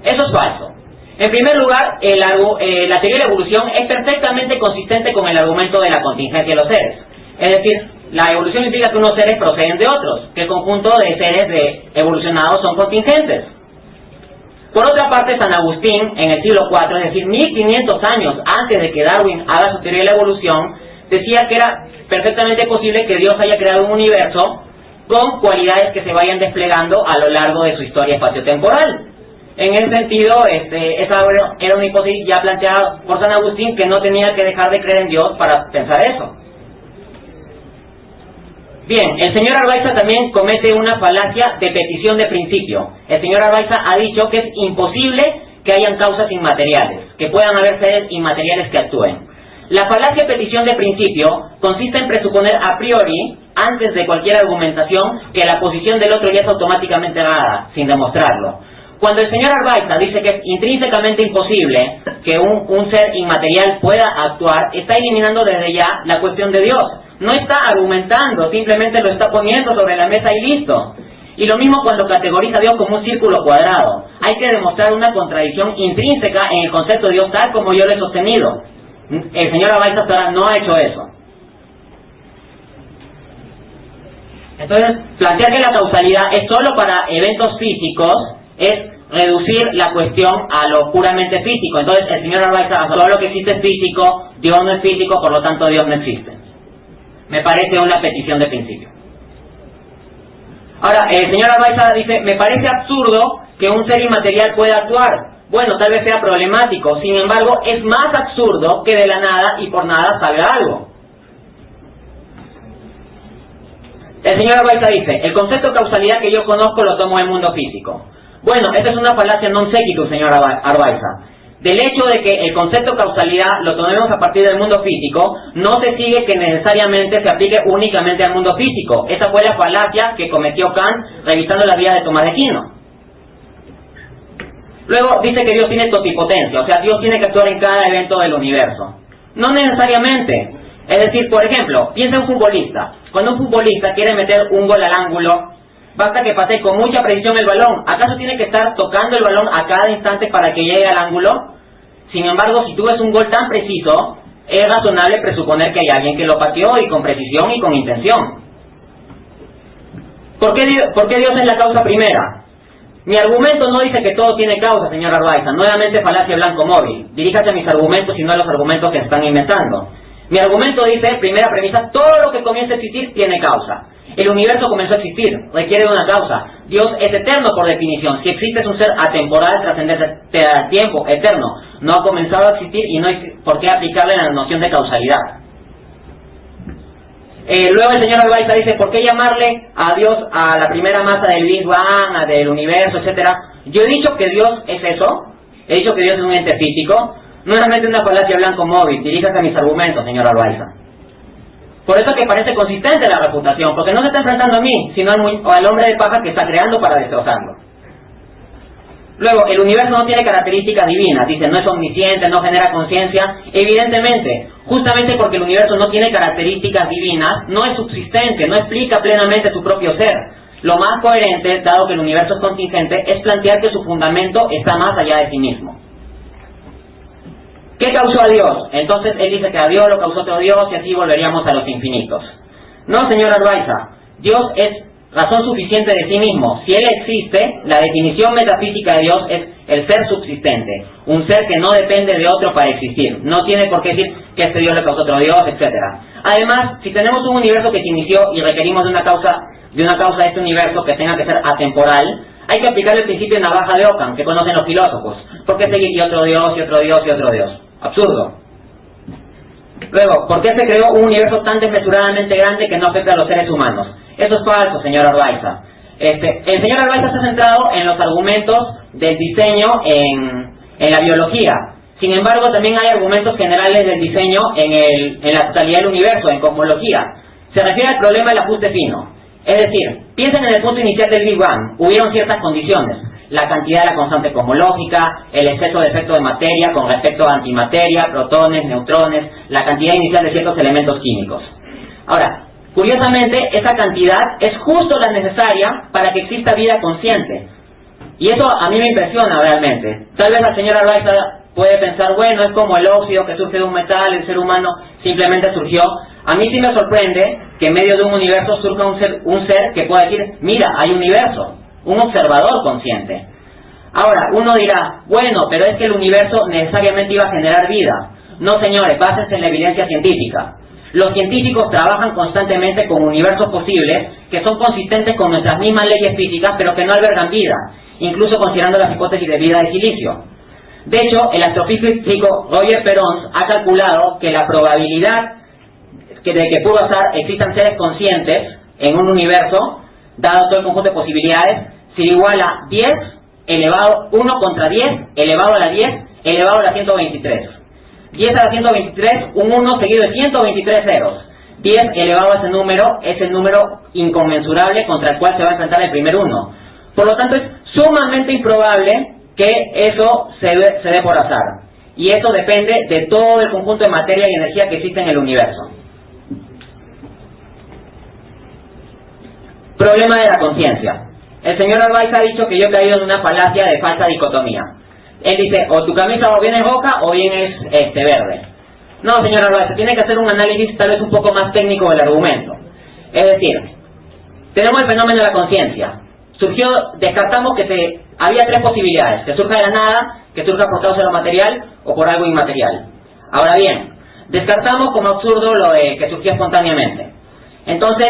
Eso es falso. En primer lugar, la teoría de la evolución es perfectamente consistente con el argumento de la contingencia de los seres. Es decir, la evolución implica que unos seres proceden de otros, que el conjunto de seres evolucionados son contingentes. Por otra parte, San Agustín, en el siglo IV, es decir, 1500 años antes de que Darwin haga su teoría de la evolución, decía que era perfectamente posible que Dios haya creado un universo con cualidades que se vayan desplegando a lo largo de su historia espaciotemporal. En ese sentido, esa era una hipótesis ya planteada por San Agustín, que no tenía que dejar de creer en Dios para pensar eso. Bien, el señor Arbaiza también comete una falacia de petición de principio. El señor Arbaiza ha dicho que es imposible que hayan causas inmateriales, que puedan haber seres inmateriales que actúen. La falacia de petición de principio consiste en presuponer a priori, antes de cualquier argumentación, que la posición del otro ya es automáticamente dada, sin demostrarlo. Cuando el señor Arbaiza dice que es intrínsecamente imposible que un ser inmaterial pueda actuar, está eliminando desde ya la cuestión de Dios. No está argumentando, simplemente lo está poniendo sobre la mesa y listo. Y lo mismo cuando categoriza a Dios como un círculo cuadrado. Hay que demostrar una contradicción intrínseca en el concepto de Dios tal como yo lo he sostenido. El señor Arbaiza hasta ahora no ha hecho eso. Entonces, plantear que la causalidad es solo para eventos físicos es reducir la cuestión a lo puramente físico. Entonces, el señor Arbaiza, todo lo que existe es físico, Dios no es físico, por lo tanto Dios no existe. Me parece una petición de principio. Ahora, el señor Arbaiza dice, me parece absurdo que un ser inmaterial pueda actuar. Bueno, tal vez sea problemático, sin embargo, es más absurdo que de la nada y por nada salga algo. El señor Arbaiza dice, el concepto de causalidad que yo conozco lo tomo del mundo físico. Bueno, esta es una falacia non sequitur, señor Arbaiza. Del hecho de que el concepto de causalidad lo tomemos a partir del mundo físico, no se sigue que necesariamente se aplique únicamente al mundo físico. Esa fue la falacia que cometió Kant revisando las vidas de Tomás de Aquino. Luego dice que Dios tiene totipotencia, o sea, Dios tiene que actuar en cada evento del universo. No necesariamente. Es decir, por ejemplo, piensa en un futbolista. Cuando un futbolista quiere meter un gol al ángulo, basta que pase con mucha precisión el balón. ¿Acaso tiene que estar tocando el balón a cada instante para que llegue al ángulo? Sin embargo, si tú ves un gol tan preciso, es razonable presuponer que hay alguien que lo pateó y con precisión y con intención. ¿Por qué Dios es la causa primera? Mi argumento no dice que todo tiene causa, señor Arbaiza. Nuevamente falacia blanco móvil. Diríjase a mis argumentos y no a los argumentos que se están inventando. Mi argumento dice, primera premisa, todo lo que comienza a existir tiene causa. El universo comenzó a existir, requiere de una causa. Dios es eterno por definición. Si existe es un ser atemporal, trascendente al tiempo, eterno. No ha comenzado a existir y no hay por qué aplicarle la noción de causalidad. Luego el señor Arbaiza dice, ¿por qué llamarle a Dios a la primera masa del Big Bang, del universo, etcétera? Yo he dicho que Dios es eso, he dicho que Dios es un ente físico. Nuevamente una falacia blanco móvil. Diríjase a mis argumentos, señor Arbaiza. Por eso que parece consistente la refutación, porque no se está enfrentando a mí, sino al hombre de paja que está creando para destrozarlo. Luego, el universo no tiene características divinas, dice, no es omnisciente, no genera conciencia. Evidentemente, justamente porque el universo no tiene características divinas, no es subsistente, no explica plenamente su propio ser. Lo más coherente, dado que el universo es contingente, es plantear que su fundamento está más allá de sí mismo. ¿Qué causó a Dios? Entonces él dice que a Dios lo causó otro Dios y así volveríamos a los infinitos. No, señor Arbaiza, Dios es razón suficiente de sí mismo. Si Él existe, la definición metafísica de Dios es el ser subsistente, un ser que no depende de otro para existir. No tiene por qué decir que este Dios le causó otro Dios, etc. Además, si tenemos un universo que se inició y requerimos de una causa de este universo que tenga que ser atemporal, hay que aplicar el principio de navaja de Ockham, que conocen los filósofos. ¿Por qué seguir y otro Dios, y otro Dios, y otro Dios? Absurdo. Luego, ¿por qué se creó un universo tan desmesuradamente grande que no afecta a los seres humanos? Eso es falso, señor Arbaiza. El señor Arbaiza está centrado en los argumentos del diseño en la biología. Sin embargo, también hay argumentos generales del diseño en la totalidad del universo, en cosmología. Se refiere al problema del ajuste fino. Es decir, piensen en el punto inicial del Big Bang. Hubieron ciertas condiciones. La cantidad de la constante cosmológica, el exceso de efecto de materia con respecto a antimateria, protones, neutrones, la cantidad inicial de ciertos elementos químicos. Ahora, curiosamente, esa cantidad es justo la necesaria para que exista vida consciente. Y eso a mí me impresiona realmente. Tal vez la señora Arbaiza puede pensar, bueno, es como el óxido que surge de un metal, el ser humano simplemente surgió. A mí sí me sorprende que en medio de un universo surja un ser que pueda decir, mira, hay universo. Un observador consciente. Ahora, uno dirá, bueno, pero es que el universo necesariamente iba a generar vida. No, señores, básense en la evidencia científica. Los científicos trabajan constantemente con universos posibles que son consistentes con nuestras mismas leyes físicas, pero que no albergan vida, incluso considerando las hipótesis de vida de silicio. De hecho, el astrofísico Roger Perons ha calculado que la probabilidad de que existan seres conscientes en un universo, dado todo el conjunto de posibilidades, sería igual a 10 elevado 1 contra 10 elevado a la 10 elevado a la 123. 10 a la 123, un 1 seguido de 123 ceros. 10 elevado a ese número es el número inconmensurable contra el cual se va a enfrentar el primer 1. Por lo tanto, es sumamente improbable que eso se dé por azar. Y eso depende de todo el conjunto de materia y energía que existe en el universo. Problema de la conciencia. El señor Arbaiza ha dicho que yo he caído en una falacia de falsa dicotomía. Él dice, o tu camisa o bien es roja o bien es verde. No, señor Arbaiza, tiene que hacer un análisis tal vez un poco más técnico del argumento. Es decir, tenemos el fenómeno de la conciencia. Descartamos que había tres posibilidades, que surja de la nada, que surja por causa de lo material o por algo inmaterial. Ahora bien, descartamos como absurdo lo de que surgió espontáneamente. Entonces,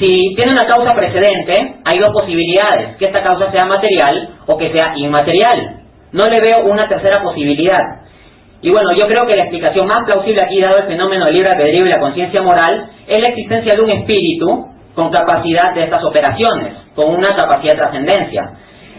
si tiene una causa precedente, hay dos posibilidades, que esta causa sea material o que sea inmaterial. No le veo una tercera posibilidad. Y bueno, yo creo que la explicación más plausible aquí, dado el fenómeno del libre albedrío y la conciencia moral, es la existencia de un espíritu con capacidad de estas operaciones, con una capacidad de trascendencia.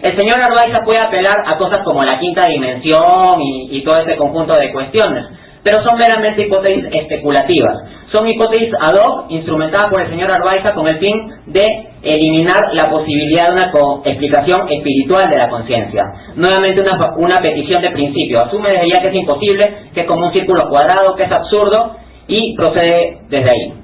El señor Arbaiza puede apelar a cosas como la quinta dimensión y todo ese conjunto de cuestiones, pero son meramente hipótesis especulativas. Son hipótesis ad hoc instrumentadas por el señor Arbaiza con el fin de eliminar la posibilidad de una explicación espiritual de la conciencia. Nuevamente una petición de principio. Asume desde ya que es imposible, que es como un círculo cuadrado, que es absurdo, y procede desde ahí.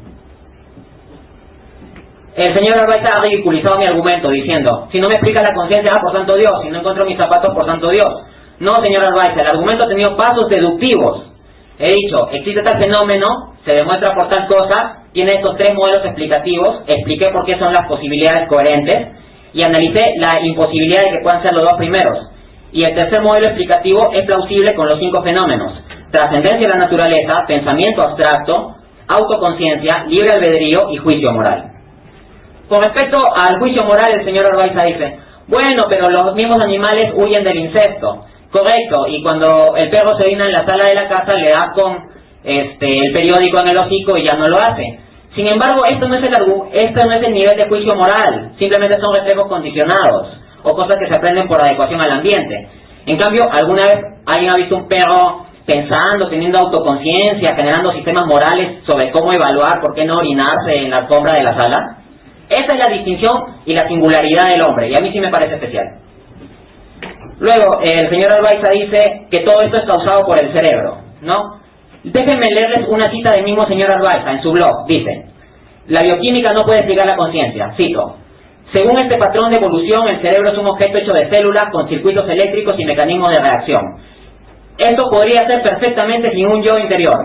El señor Arbaiza ha ridiculizado mi argumento diciendo, si no me explica la conciencia, por tanto Dios, si no encuentro mis zapatos, por tanto Dios. No, señor Arbaiza, el argumento ha tenido pasos deductivos. He dicho, existe tal fenómeno, se demuestra por tal cosa, tiene estos tres modelos explicativos, expliqué por qué son las posibilidades coherentes, y analicé la imposibilidad de que puedan ser los dos primeros. Y el tercer modelo explicativo es plausible con los 5 fenómenos: trascendencia de la naturaleza, pensamiento abstracto, autoconciencia, libre albedrío y juicio moral. Con respecto al juicio moral, el señor Arbaiza dice, bueno, pero los mismos animales huyen del incesto. Correcto, y cuando el perro se orina en la sala de la casa, le da con el periódico en el hocico y ya no lo hace. Sin embargo, esto no es el nivel de juicio moral, simplemente son reflejos condicionados, o cosas que se aprenden por adecuación al ambiente. En cambio, ¿alguna vez alguien ha visto un perro pensando, teniendo autoconciencia, generando sistemas morales sobre cómo evaluar por qué no orinarse en la alfombra de la sala? Esa es la distinción y la singularidad del hombre, y a mí sí me parece especial. Luego, el señor Arbaiza dice que todo esto es causado por el cerebro, ¿no? Déjenme leerles una cita del mismo señor Arbaiza en su blog. Dice, la bioquímica no puede explicar la conciencia. Cito, según este patrón de evolución, el cerebro es un objeto hecho de células con circuitos eléctricos y mecanismos de reacción. Esto podría ser perfectamente sin un yo interior.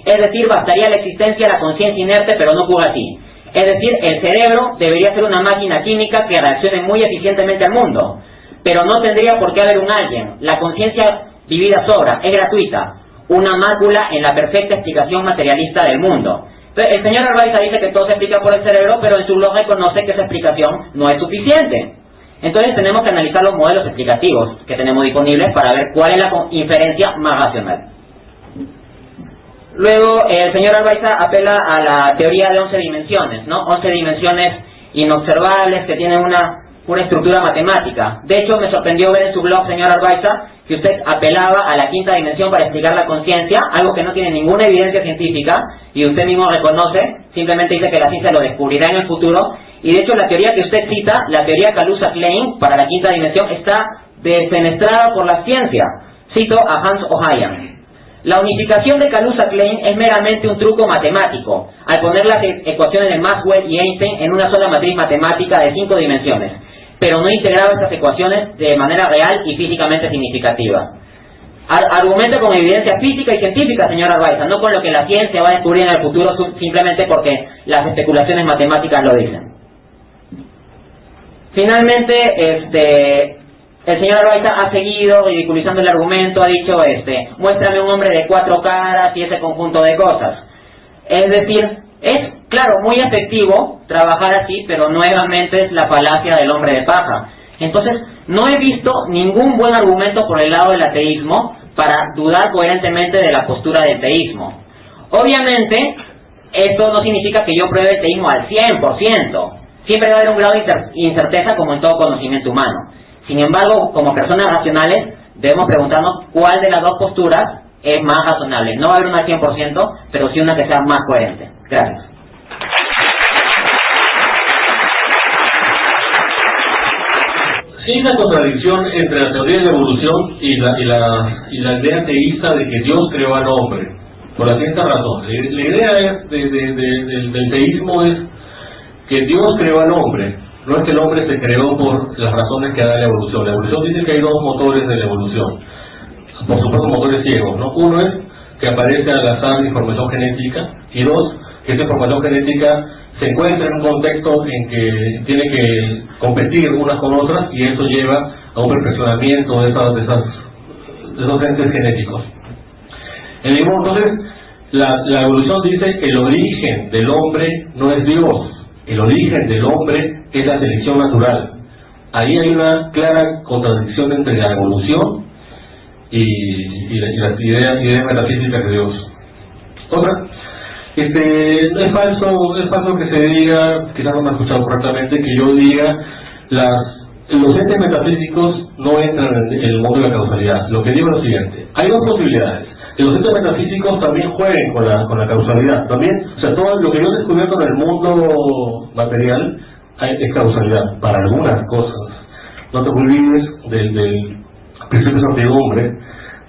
Es decir, bastaría la existencia de la conciencia inerte, pero no ocurre así. Es decir, el cerebro debería ser una máquina química que reaccione muy eficientemente al mundo, pero no tendría por qué haber un alguien. La conciencia vivida sobra, es gratuita, una mácula en la perfecta explicación materialista del mundo. Entonces, el señor Arbaiza dice que todo se explica por el cerebro, pero en su blog reconoce que esa explicación no es suficiente. Entonces tenemos que analizar los modelos explicativos que tenemos disponibles para ver cuál es la inferencia más racional. Luego, el señor Arbaiza apela a la teoría de 11 dimensiones, ¿no? 11 dimensiones inobservables que tienen una estructura matemática. De hecho, me sorprendió ver en su blog, señor Arbaiza, que usted apelaba a la quinta dimensión para explicar la conciencia, algo que no tiene ninguna evidencia científica, y usted mismo reconoce, simplemente dice que la ciencia lo descubrirá en el futuro, y de hecho la teoría que usted cita, la teoría Kaluza-Klein para la quinta dimensión, está defenestrada por la ciencia. Cito a Hans Ohayon. La unificación de Kaluza-Klein es meramente un truco matemático, al poner las ecuaciones de Maxwell y Einstein en una sola matriz matemática de 5 dimensiones, pero no integraba estas ecuaciones de manera real y físicamente significativa. Argumenta con evidencia física y científica, señor Arbaiza, no con lo que la ciencia va a descubrir en el futuro simplemente porque las especulaciones matemáticas lo dicen. Finalmente, el señor Arbaiza ha seguido ridiculizando el argumento, ha dicho, muéstrame un hombre de 4 caras y ese conjunto de cosas. Es decir, es, claro, muy efectivo trabajar así, pero nuevamente es la falacia del hombre de paja. Entonces, no he visto ningún buen argumento por el lado del ateísmo para dudar coherentemente de la postura del teísmo. Obviamente, esto no significa que yo pruebe el teísmo al 100%. Siempre va a haber un grado de incerteza como en todo conocimiento humano. Sin embargo, como personas racionales, debemos preguntarnos cuál de las dos posturas es más razonable. No va a haber una al 100%, pero sí una que sea más coherente. Gracias. Sí, la contradicción entre la teoría de la evolución y la idea teísta de que Dios creó al hombre, por la siguiente razón. La idea es del teísmo es que Dios creó al hombre, no es que el hombre se creó por las razones que da la evolución. La evolución dice que hay dos motores de la evolución, por supuesto motores ciegos, ¿no? Uno es que aparece al azar información genética, y dos, que esa información genética se encuentra en un contexto en que tiene que competir unas con otras, y eso lleva a un perfeccionamiento de esos entes genéticos. Entonces, la evolución dice que el origen del hombre no es Dios, el origen del hombre es la selección natural. Ahí hay una clara contradicción entre la evolución y las ideas metafísicas de Dios. Otra, es falso que se diga, quizás no me ha escuchado correctamente, que yo diga los entes metafísicos no entran en el mundo de la causalidad. Lo que digo es lo siguiente: hay dos posibilidades. Que los entes metafísicos también jueguen con la causalidad. También, o sea, todo lo que yo he descubierto en el mundo material es causalidad para algunas cosas. No te olvides del principio de certidumbre,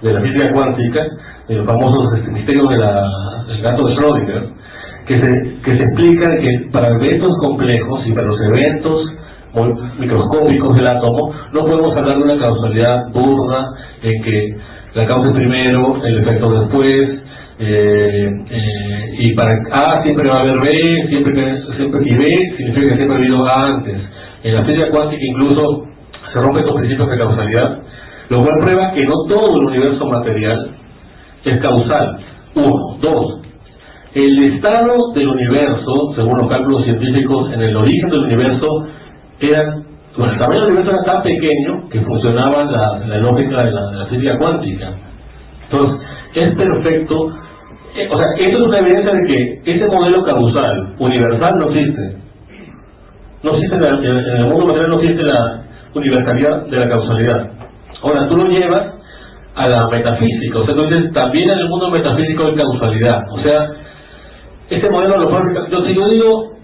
de la física cuántica, de los famosos misterios del gato de Schrödinger, que se explica que para eventos complejos y para los eventos microscópicos del átomo no podemos hablar de una causalidad burda en que la causa primero, el efecto después, y para A siempre va a haber B, y B significa que siempre ha habido A antes. En la física cuántica incluso se rompen estos principios de causalidad, lo cual prueba que no todo el universo material es causal. 1. 2. El estado del universo, según los cálculos científicos, en el origen del universo, el tamaño del universo era tan pequeño que funcionaba la lógica de la física cuántica. Entonces, es perfecto. O sea, esto es una evidencia de que ese modelo causal universal no existe. No existe en el mundo material, no existe la universalidad de la causalidad. Ahora, tú lo llevas a la metafísica. O sea, tú dices, también en el mundo metafísico hay causalidad. O sea, este modelo lo puede... yo digo,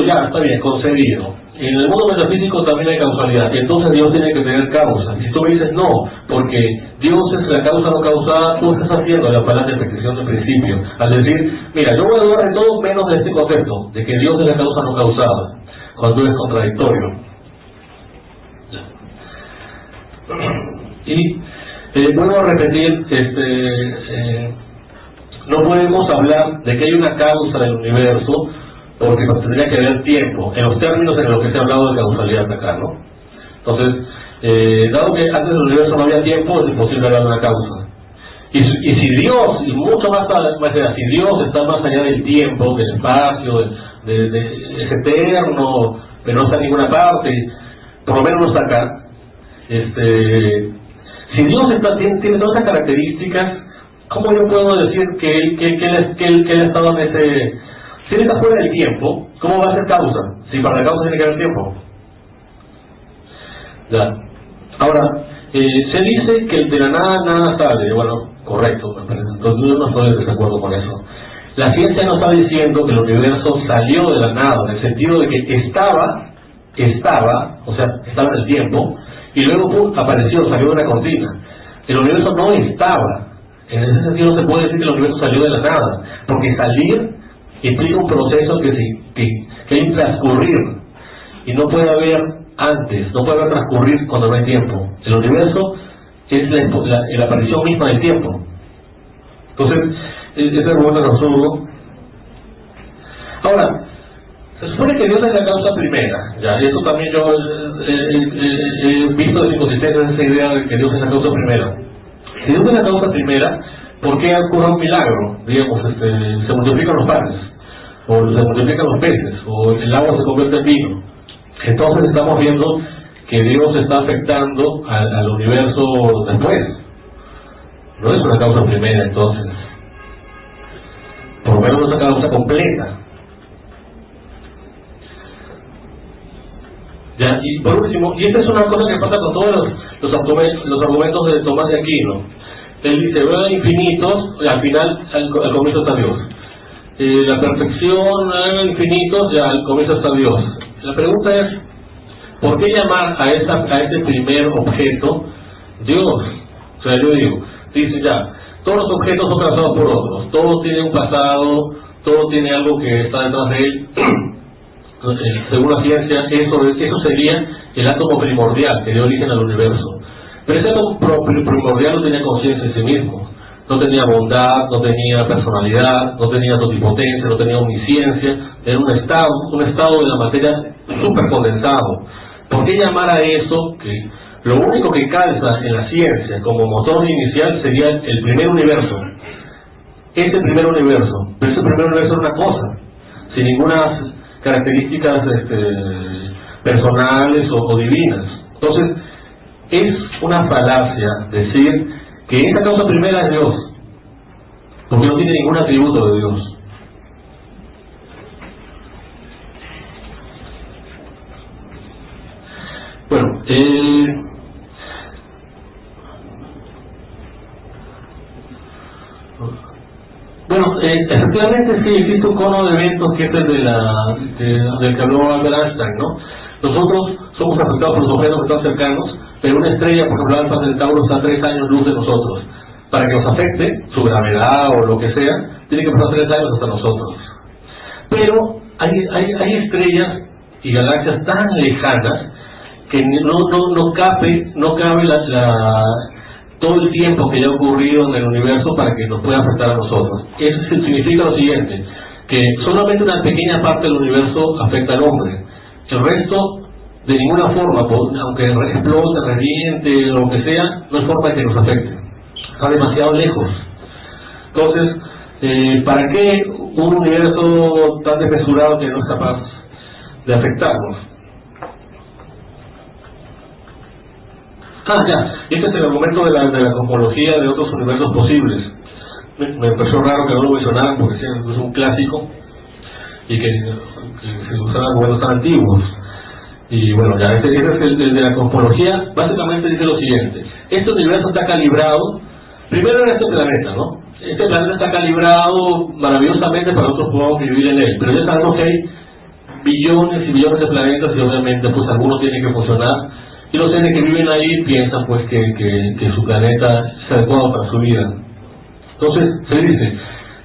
ya, está bien, concebido. En el mundo metafísico también hay causalidad, y entonces Dios tiene que tener causa. Si tú me dices no, porque Dios es la causa no causada, tú estás haciendo la palabra de perfección de principio. Al decir, mira, yo voy a dudar de todo menos de este concepto, de que Dios es la causa no causada, cuando es contradictorio. Y Vuelvo a repetir, no podemos hablar de que hay una causa del universo porque tendría que haber tiempo, en los términos en los que se ha hablado de causalidad acá, ¿no? Entonces, dado que antes del universo no había tiempo, es imposible hablar de una causa. Y si Dios, y mucho más allá, si Dios está más allá del tiempo, del espacio, es eterno, pero no está en ninguna parte, por lo menos no está acá, si Dios tiene todas esas características, ¿cómo yo puedo decir que él ha estado en ese... Si él está fuera del tiempo, ¿cómo va a ser causa? Si para la causa tiene que haber tiempo. Ya. Ahora, se dice que de la nada sale. Bueno, correcto, entonces yo no estoy de desacuerdo con eso. La ciencia no está diciendo que el universo salió de la nada, en el sentido de que estaba, o sea, estaba en el tiempo, y luego pum, apareció, salió de una cortina. El universo no estaba. En ese sentido no se puede decir que el universo salió de la nada, porque salir implica un proceso que hay que transcurrir, y no puede haber antes, no puede haber transcurrir cuando no hay tiempo. El universo es la aparición misma del tiempo. Entonces, ese argumento es absurdo. Ahora, se supone que Dios es la causa primera, ya, y eso también yo he visto de inconsistencia en esa idea de que Dios es la causa primera. Si Dios es la causa primera, ¿por qué ocurre un milagro? Digamos, se multiplican los panes, o se multiplican los peces, o el agua se convierte en vino. Entonces estamos viendo que Dios está afectando al universo después. No es una causa primera, entonces. Por lo menos no es una causa completa. Ya, y por último, y esta es una cosa que pasa con todos los argumentos de Tomás de Aquino. Él dice, vean infinitos, y al final, al comienzo está Dios. La perfección, infinitos, ya al comienzo está Dios. La pregunta es, ¿por qué llamar a este primer objeto Dios? O sea, yo digo, dice ya, todos los objetos son causados por otros, todo tiene un pasado, todo tiene algo que está detrás de él. Según la ciencia, eso sería el átomo primordial que dio origen al universo. Pero ese átomo primordial no tenía conciencia en sí mismo, no tenía bondad, no tenía personalidad, no tenía totipotencia, no tenía omnisciencia, era un estado de la materia súper condensado. ¿Por qué llamar a eso, que lo único que calza en la ciencia como motor inicial sería el primer universo? Ese primer universo, pero ese primer universo es una cosa, sin ninguna características personales o divinas. Entonces, es una falacia decir que esa causa primera es Dios, porque no tiene ningún atributo de Dios. Bueno, efectivamente sí existe un cono de eventos que es el del que habló Albert Einstein, ¿no? Nosotros somos afectados por los objetos que están cercanos, pero una estrella, por ejemplo, Alfa Centauro, está a 3 años luz de nosotros. Para que nos afecte, su gravedad o lo que sea, tiene que pasar 3 años hasta nosotros. Pero hay estrellas y galaxias tan lejanas que no cabe todo el tiempo que ya ha ocurrido en el universo para que nos pueda afectar a nosotros. Eso significa lo siguiente, que solamente una pequeña parte del universo afecta al hombre. El resto, de ninguna forma, aunque explote, reviente, lo que sea, no hay forma de que nos afecte. Está demasiado lejos. Entonces, ¿para qué un universo tan desmesurado que no es capaz de afectarnos? Ya, este es el argumento de la cosmología de otros universos posibles. Me pareció raro que no lo mencionaran porque es un clásico y que se usan argumentos tan antiguos. Y bueno, ya, este es el de la cosmología. Básicamente dice lo siguiente: este universo está calibrado, primero en este planeta, ¿no? Este planeta está calibrado maravillosamente para que nosotros podamos vivir en él, pero ya sabemos que hay billones y billones de planetas y obviamente pues algunos tienen que funcionar. Y los seres que viven ahí piensan pues que su planeta es adecuado para su vida. Entonces se dice,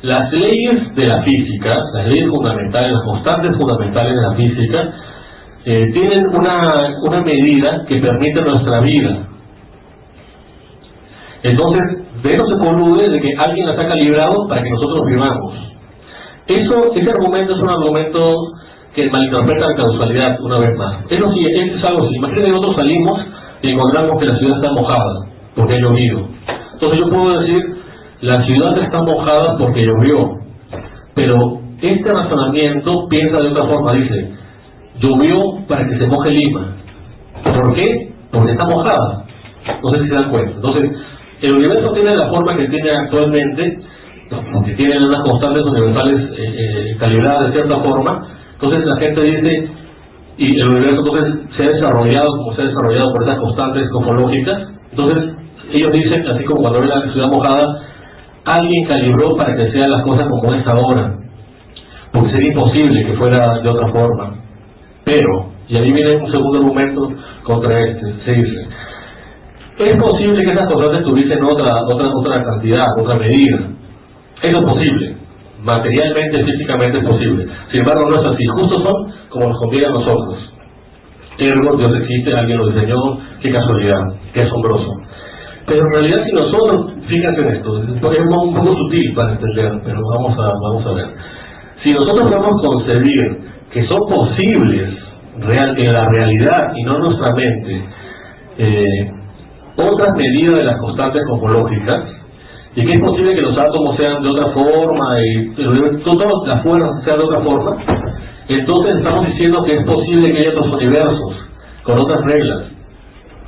las leyes de la física, las leyes fundamentales, las constantes fundamentales de la física, tienen una medida que permite nuestra vida. Entonces, de eso se colude de que alguien las ha calibrado para que nosotros vivamos. Ese argumento es un argumento que malinterpreta la causalidad, una vez más. Es algo así. Imagínate que nosotros salimos y encontramos que la ciudad está mojada, porque ha llovido. Entonces yo puedo decir, la ciudad está mojada porque llovió. Pero este razonamiento piensa de otra forma, dice, llovió para que se moje Lima. ¿Por qué? Porque está mojada. No sé si se dan cuenta. Entonces, el universo tiene la forma que tiene actualmente, porque tiene unas constantes universales calibradas de cierta forma. Entonces la gente dice, y el universo entonces se ha desarrollado como se ha desarrollado por esas constantes cosmológicas. Entonces ellos dicen, así como cuando ve la ciudad mojada, alguien calibró para que sean las cosas como es ahora, porque sería imposible que fuera de otra forma. Pero, y ahí viene un segundo argumento contra este, se dice, es posible que esas constantes tuviesen otra cantidad, otra medida. Eso es posible, materialmente, físicamente es posible. Sin embargo, no es así, justo son como nos conviene a nosotros. Ergo, Dios existe, alguien lo diseñó, qué casualidad, qué asombroso. Pero en realidad, si nosotros, fíjense en esto, es un poco sutil para entender, pero vamos a ver. Si nosotros podemos concebir que son posibles en la realidad y no en nuestra mente, otras medidas de las constantes cosmológicas, y que es posible que los átomos sean de otra forma y todas las fuerzas sean de otra forma, entonces estamos diciendo que es posible que haya otros universos con otras reglas,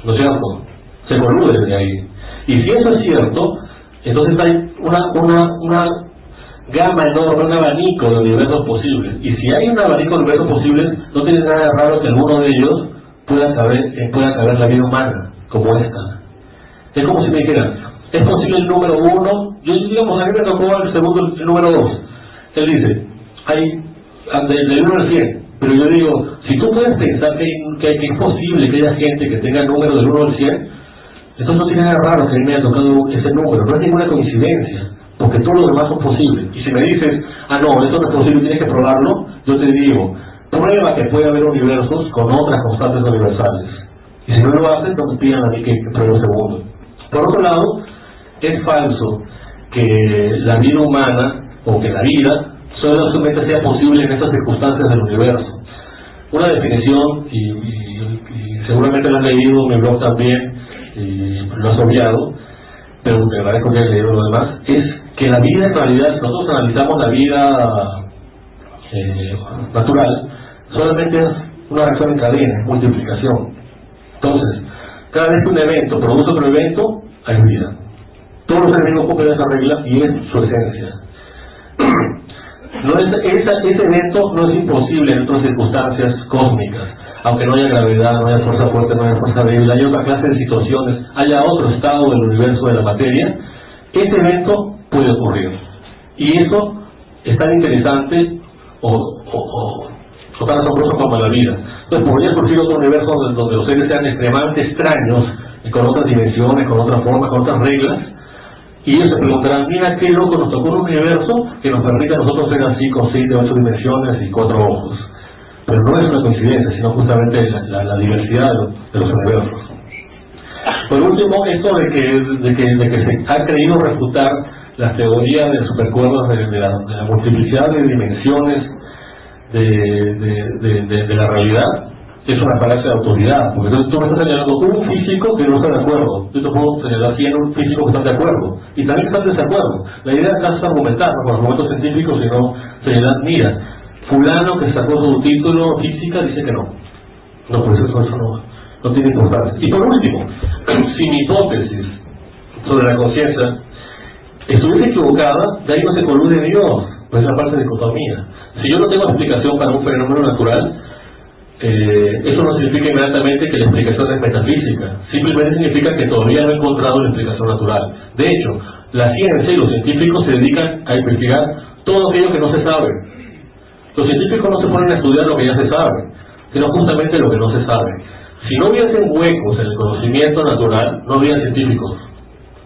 ¿no es cierto? Se colude de ahí. Y si eso es cierto, entonces hay una gama enorme, un abanico de universos posibles. Y si hay un abanico de universos posibles, no tiene nada de raro que alguno de ellos pueda caber la vida humana, como esta. Es como si me dijeran, es posible el número 1, yo digamos, a mí me tocó el segundo, el número 2. Él dice, hay del 1 al 100, pero yo digo, si tú puedes pensar que es posible que haya gente que tenga el número del 1 al 100, entonces no tiene nada raro que a mí me haya tocado ese número, no es ninguna coincidencia, porque todos los demás son posibles. Y si me dices, no, esto no es posible, tienes que probarlo, yo te digo, prueba que puede haber universos con otras constantes universales. Y si no lo haces, no me pidan a mí que pruebe el segundo. Por otro lado, es falso que la vida humana, o que la vida, solamente sea posible en estas circunstancias del universo. Una definición, y seguramente lo has leído en mi blog también, y lo has obviado, pero te agradezco que hayas leído lo demás, es que la vida en realidad, nosotros analizamos la vida natural, solamente es una reacción en cadena, multiplicación. Entonces, cada vez que un evento produce otro evento, hay vida. Todos los seres vivos cumplen esa regla y es su esencia. Ese evento no es imposible en otras circunstancias cósmicas, aunque no haya gravedad, no haya fuerza fuerte, no haya fuerza débil, hay otra clase de situaciones, haya otro estado del universo de la materia, ese evento puede ocurrir. Y eso es tan interesante o tan asombroso como la vida. Entonces podría surgir otro universo donde los seres sean extremadamente extraños, y con otras dimensiones, con otras formas, con otras reglas, y ellos se preguntarán, mira qué loco, nos tocó un universo que nos permite a nosotros ser así con 7, 8 dimensiones y 4 ojos. Pero no es una coincidencia, sino justamente la diversidad de los universos. Por último, esto de que se ha creído refutar las teorías de supercuerdas de la multiplicidad de dimensiones de la realidad, es una falacia de autoridad, porque entonces tú me estás señalando un físico que no está de acuerdo, yo te puedo señalar 100 físicos que están de acuerdo, y también están en desacuerdo. La idea no es argumentar, no con argumentos científicos, sino señalar, mira, fulano que sacó su título física dice que no. No, pues eso no tiene importancia. Y por último, si mi hipótesis sobre la conciencia estuviese equivocada, de ahí no se colude Dios, pues es la parte de dicotomía. Si yo no tengo explicación para un fenómeno natural, eso no significa inmediatamente que la explicación es metafísica, simplemente significa que todavía no he encontrado la explicación natural. De hecho, la ciencia y los científicos se dedican a investigar todo aquello que no se sabe. Los científicos no se ponen a estudiar lo que ya se sabe, sino justamente lo que no se sabe. Si no hubiesen huecos en el conocimiento natural, no habría científicos,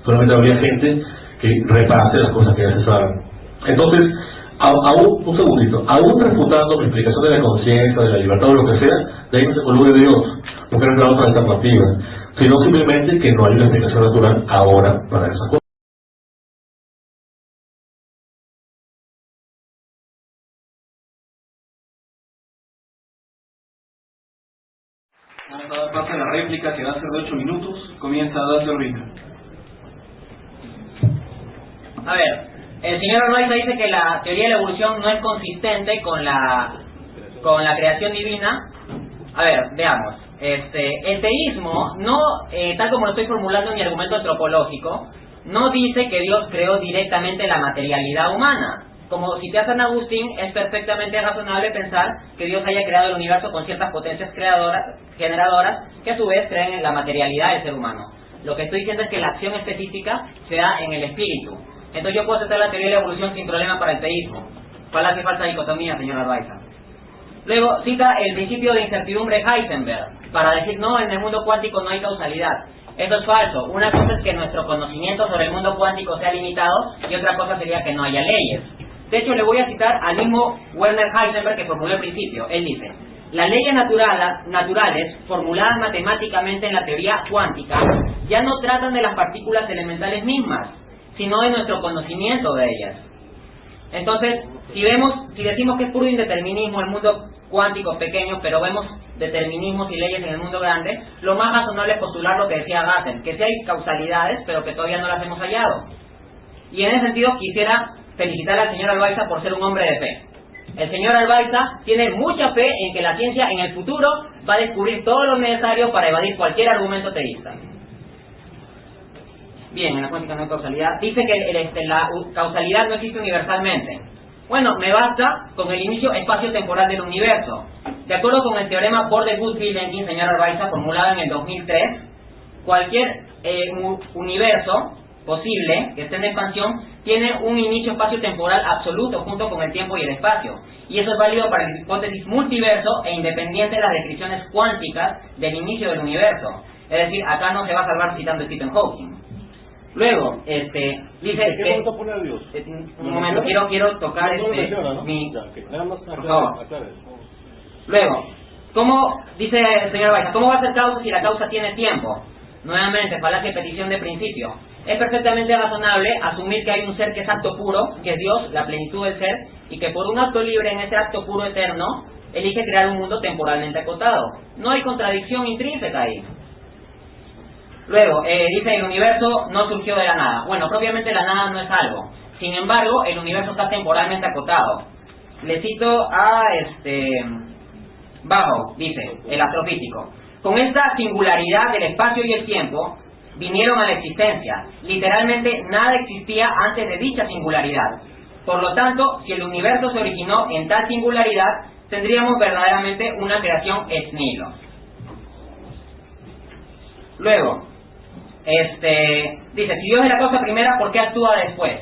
solamente habría gente que repase las cosas que ya se saben. Entonces, un segundito, aún refutando mi explicación de la conciencia, de la libertad o lo que sea, de ahí no se colude Dios, porque es la otra alternativa. sino simplemente que no hay una explicación natural ahora para esas cosas. Vamos a dar paso a la réplica, que va a ser de 8 minutos. Comienza Dacio Urbina. A ver, el señor Arbaiza dice que la teoría de la evolución no es consistente con la creación divina. A ver, veamos. El teísmo, no, tal como lo estoy formulando en mi argumento antropológico, no dice que Dios creó directamente la materialidad humana. Como cité a San Agustín, es perfectamente razonable pensar que Dios haya creado el universo con ciertas potencias generadoras que a su vez creen en la materialidad del ser humano. Lo que estoy diciendo es que la acción específica se da en el espíritu. Entonces yo puedo aceptar la teoría de la evolución sin problema para el teísmo. Falacia y falsa dicotomía, señor Arbaiza. Luego cita el principio de incertidumbre de Heisenberg para decir, no, en el mundo cuántico no hay causalidad. Eso es falso. Una cosa es que nuestro conocimiento sobre el mundo cuántico sea limitado y otra cosa sería que no haya leyes. De hecho, le voy a citar al mismo Werner Heisenberg que formuló el principio. Él dice, las leyes naturales formuladas matemáticamente en la teoría cuántica ya no tratan de las partículas elementales mismas, sino de nuestro conocimiento de ellas. Entonces, si decimos que es puro indeterminismo el mundo cuántico pequeño, pero vemos determinismos y leyes en el mundo grande, lo más razonable es postular lo que decía Gassen, que sí hay causalidades, pero que todavía no las hemos hallado. Y en ese sentido quisiera felicitar al señor Arbaiza por ser un hombre de fe. El señor Arbaiza tiene mucha fe en que la ciencia en el futuro va a descubrir todo lo necesario para evadir cualquier argumento teísta. Bien, en la cuántica no hay causalidad. Dice que la causalidad no existe universalmente. Bueno, me basta con el inicio espacio-temporal del universo. De acuerdo con el teorema Borde-Wood-Vilenkin, señor Arbaiza, formulado en el 2003, cualquier universo posible que esté en expansión tiene un inicio espacio-temporal absoluto junto con el tiempo y el espacio. Y eso es válido para la hipótesis multiverso e independiente de las descripciones cuánticas del inicio del universo. Es decir, acá no se va a salvar citando a Stephen Hawking. Luego, dice ¿Qué momento pone a Dios? Un momento, quiero tocar mi... Por favor. Luego, ¿cómo, dice el señor Arbaiza, cómo va a ser causa si la causa tiene tiempo? Nuevamente, falacia y petición de principio. Es perfectamente razonable asumir que hay un ser que es acto puro, que es Dios, la plenitud del ser, y que por un acto libre en ese acto puro eterno, elige crear un mundo temporalmente acotado. No hay contradicción intrínseca ahí. Luego, dice, el universo no surgió de la nada. Bueno, propiamente la nada no es algo. Sin embargo, el universo está temporalmente acotado. Le cito a Bajo, dice, el astrofísico. Con esta singularidad del espacio y el tiempo, vinieron a la existencia. Literalmente nada existía antes de dicha singularidad. Por lo tanto, si el universo se originó en tal singularidad, tendríamos verdaderamente una creación ex nihilo. Luego, dice, si Dios es la causa primera, ¿por qué actúa después?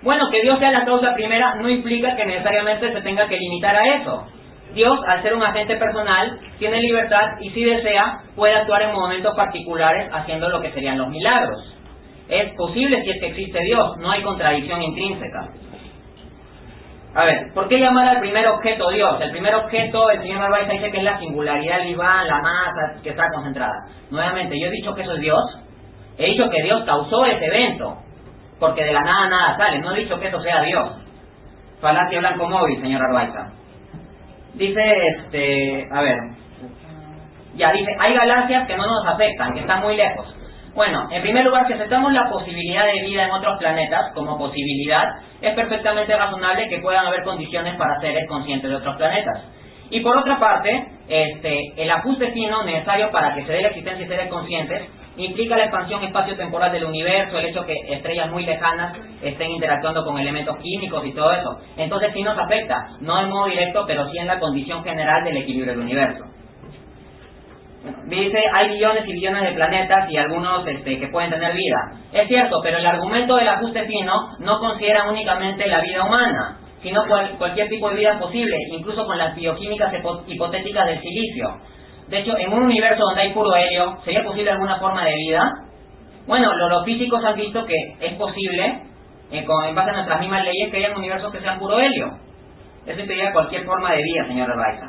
Bueno, que Dios sea la causa primera no implica que necesariamente se tenga que limitar a eso. Dios, al ser un agente personal, tiene libertad y si desea, puede actuar en momentos particulares haciendo lo que serían los milagros. Es posible si es que existe Dios, no hay contradicción intrínseca. A ver, ¿por qué llamar al primer objeto Dios? El primer objeto, el señor Arbaiza dice que es la singularidad del Iván, la masa que está concentrada. Nuevamente, yo he dicho que eso es Dios. He dicho que Dios causó ese evento, porque de la nada nada sale. No he dicho que eso sea Dios. Falacia blanco móvil, señor Arbaiza. Dice, a ver, ya dice, hay galaxias que no nos afectan, que están muy lejos. Bueno, en primer lugar, si aceptamos la posibilidad de vida en otros planetas como posibilidad, es perfectamente razonable que puedan haber condiciones para seres conscientes de otros planetas. Y por otra parte, el ajuste fino necesario para que se dé la existencia de seres conscientes implica la expansión espacio-temporal del universo, el hecho que estrellas muy lejanas estén interactuando con elementos químicos y todo eso. Entonces sí nos afecta, no de modo directo, pero sí en la condición general del equilibrio del universo. Dice, hay billones y billones de planetas y algunos que pueden tener vida. Es cierto, pero el argumento del ajuste fino no considera únicamente la vida humana, sino cualquier tipo de vida posible, incluso con las bioquímicas hipotéticas del silicio. De hecho, en un universo donde hay puro helio, ¿sería posible alguna forma de vida? Bueno, los físicos han visto que es posible, en base a nuestras mismas leyes, que haya universos que sean puro helio. Eso sería cualquier forma de vida, señor Arbaiza.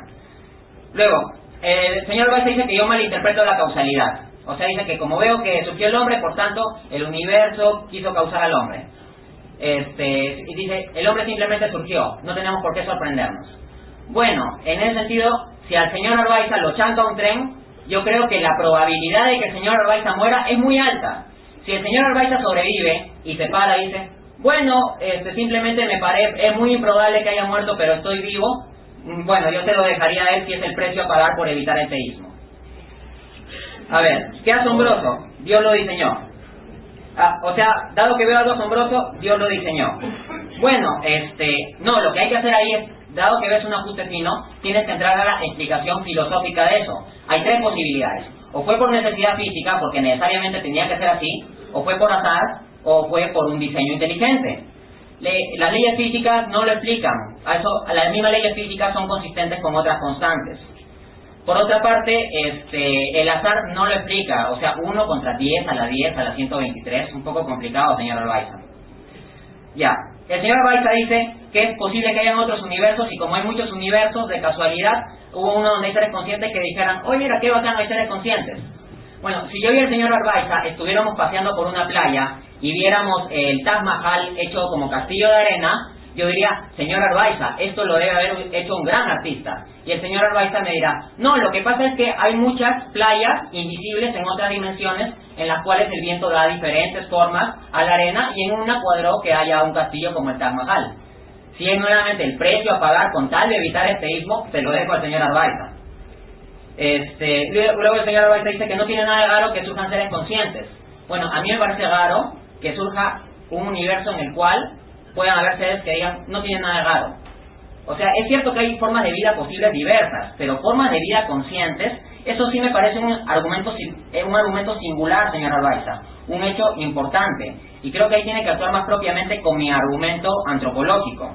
Luego, el señor Arbaiza dice que yo malinterpreto la causalidad. O sea, dice que como veo que surgió el hombre, por tanto, el universo quiso causar al hombre. Y dice, el hombre simplemente surgió, no tenemos por qué sorprendernos. Bueno, en ese sentido, si al señor Arbaiza lo chanca un tren, yo creo que la probabilidad de que el señor Arbaiza muera es muy alta. Si el señor Arbaiza sobrevive y se para y dice, bueno, simplemente me paré, es muy improbable que haya muerto, pero estoy vivo, bueno, yo se lo dejaría a él si es el precio a pagar por evitar el teísmo. A ver, qué asombroso, Dios lo diseñó. O sea, dado que veo algo asombroso, Dios lo diseñó. Bueno, no, lo que hay que hacer ahí es, dado que ves un ajuste fino, tienes que entrar a la explicación filosófica de eso. Hay tres posibilidades. O fue por necesidad física, porque necesariamente tenía que ser así, o fue por azar, o fue por un diseño inteligente. Las leyes físicas no lo explican. Las mismas leyes físicas son consistentes con otras constantes. Por otra parte, el azar no lo explica, o sea, 1 contra 10 a la 10 a la 123, un poco complicado, señor Arbaiza. Ya, el señor Arbaiza dice que es posible que hayan otros universos, y como hay muchos universos, de casualidad, hubo uno donde hay seres conscientes que dijeran, oye, mira, qué bacán, hay seres conscientes. Bueno, si yo y el señor Arbaiza estuviéramos paseando por una playa y viéramos el Taj Mahal hecho como castillo de arena, yo diría, señor Arbaiza, esto lo debe haber hecho un gran artista. Y el señor Arbaiza me dirá, no, lo que pasa es que hay muchas playas invisibles en otras dimensiones en las cuales el viento da diferentes formas a la arena y en una cuadró que haya un castillo como el Taj Mahal. Si es nuevamente el precio a pagar con tal de evitar el teísmo, se lo dejo al señor Arbaiza. Luego el señor Arbaiza dice que no tiene nada de raro que surjan seres conscientes. Bueno, a mí me parece raro que surja un universo en el cual puedan haber seres que digan, no tiene nada de raro. O sea, es cierto que hay formas de vida posibles diversas, pero formas de vida conscientes, eso sí me parece un argumento singular, señor Arbaiza, un hecho importante, y creo que ahí tiene que actuar más propiamente con mi argumento antropológico.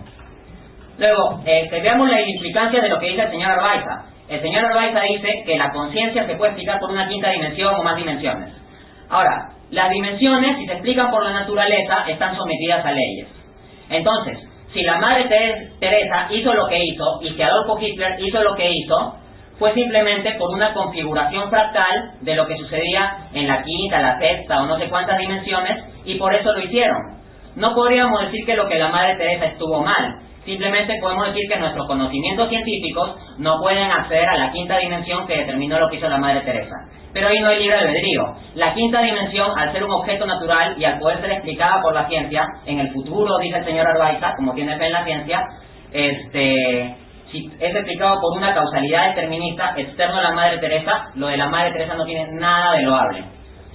Luego, veamos la implicancia de lo que dice el señor Arbaiza. El señor Arbaiza dice que la conciencia se puede explicar por una quinta dimensión o más dimensiones. Ahora, las dimensiones, si se explican por la naturaleza, están sometidas a leyes. Entonces, si la madre Teresa hizo lo que hizo y si Adolfo Hitler hizo lo que hizo, fue simplemente por una configuración fractal de lo que sucedía en la quinta, la sexta o no sé cuántas dimensiones, y por eso lo hicieron. No podríamos decir que lo que la madre Teresa estuvo mal, simplemente podemos decir que nuestros conocimientos científicos no pueden acceder a la quinta dimensión que determinó lo que hizo la madre Teresa. Pero ahí no hay libre albedrío. La quinta dimensión, al ser un objeto natural y al poder ser explicada por la ciencia, en el futuro, dice el señor Arbaiza, como tiene fe en la ciencia, si es explicado por una causalidad determinista externo a la madre Teresa, lo de la madre Teresa no tiene nada de loable.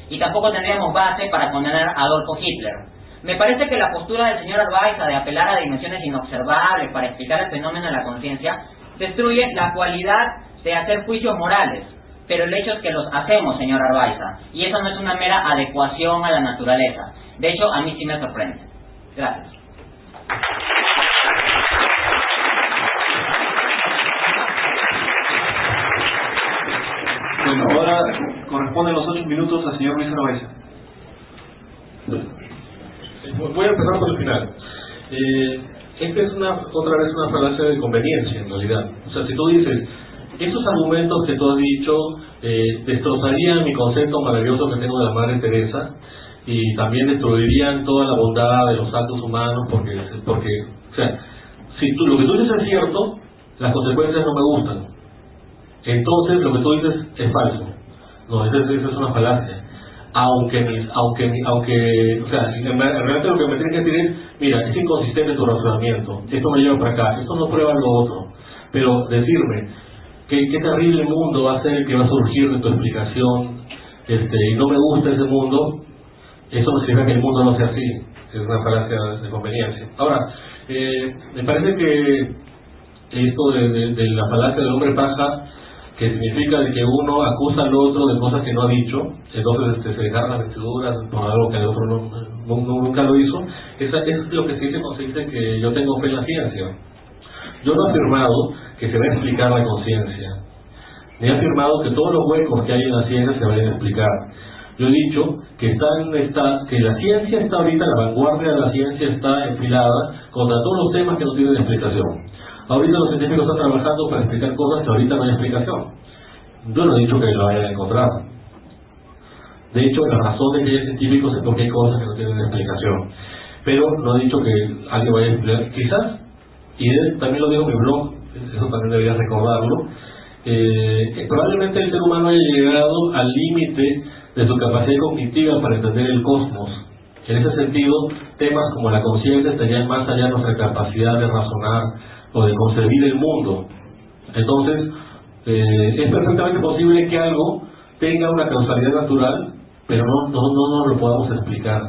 Y tampoco tendríamos base para condenar a Adolfo Hitler. Me parece que la postura del señor Arbaiza de apelar a dimensiones inobservables para explicar el fenómeno de la conciencia destruye la cualidad de hacer juicios morales. Pero el hecho es que los hacemos, señor Arbaiza, y eso no es una mera adecuación a la naturaleza. De hecho, a mí sí me sorprende. Gracias. Bueno, ahora corresponden los 8 minutos al señor Luis Arbaiza. Voy a empezar por el final. Esta es otra vez una falacia de conveniencia, en realidad. O sea, si tú dices, estos argumentos que tú has dicho destrozarían mi concepto maravilloso que tengo de la Madre Teresa y también destruirían toda la bondad de los actos humanos porque o sea, si lo que tú dices es cierto, las consecuencias no me gustan. Entonces lo que tú dices es falso. No, eso es una falacia. Aunque, o sea, realmente lo que me tienes que decir es, mira, es inconsistente tu razonamiento, esto me lleva para acá, esto no prueba lo otro. Pero decirme, qué terrible mundo va a ser el que va a surgir de tu explicación, y no me gusta ese mundo, eso no significa que el mundo no sea así, es una falacia de conveniencia. Ahora, me parece que esto de la falacia del hombre paja, que significa de que uno acusa al otro de cosas que no ha dicho, entonces se dejaron las vestiduras por algo que el otro nunca lo hizo, es lo que se dice que yo tengo fe en la ciencia. Yo no he afirmado que se va a explicar la conciencia, ni he afirmado que todos los huecos que hay en la ciencia se vayan a explicar. Yo he dicho que que la ciencia está ahorita, la vanguardia de la ciencia está enfilada contra todos los temas que no tienen explicación. Ahorita los científicos están trabajando para explicar cosas que ahorita no hay explicación. Yo no he dicho que lo vayan a encontrar. De hecho, la razón de que haya científicos es porque hay cosas que no tienen explicación. Pero no he dicho que alguien vaya a explicar, quizás, y también lo digo en mi blog, eso también debería recordarlo, que probablemente el ser humano haya llegado al límite de su capacidad cognitiva para entender el cosmos. En ese sentido, temas como la conciencia estarían más allá de nuestra capacidad de razonar o de concebir el mundo. Entonces, es perfectamente posible que algo tenga una causalidad natural, pero no lo podamos explicar.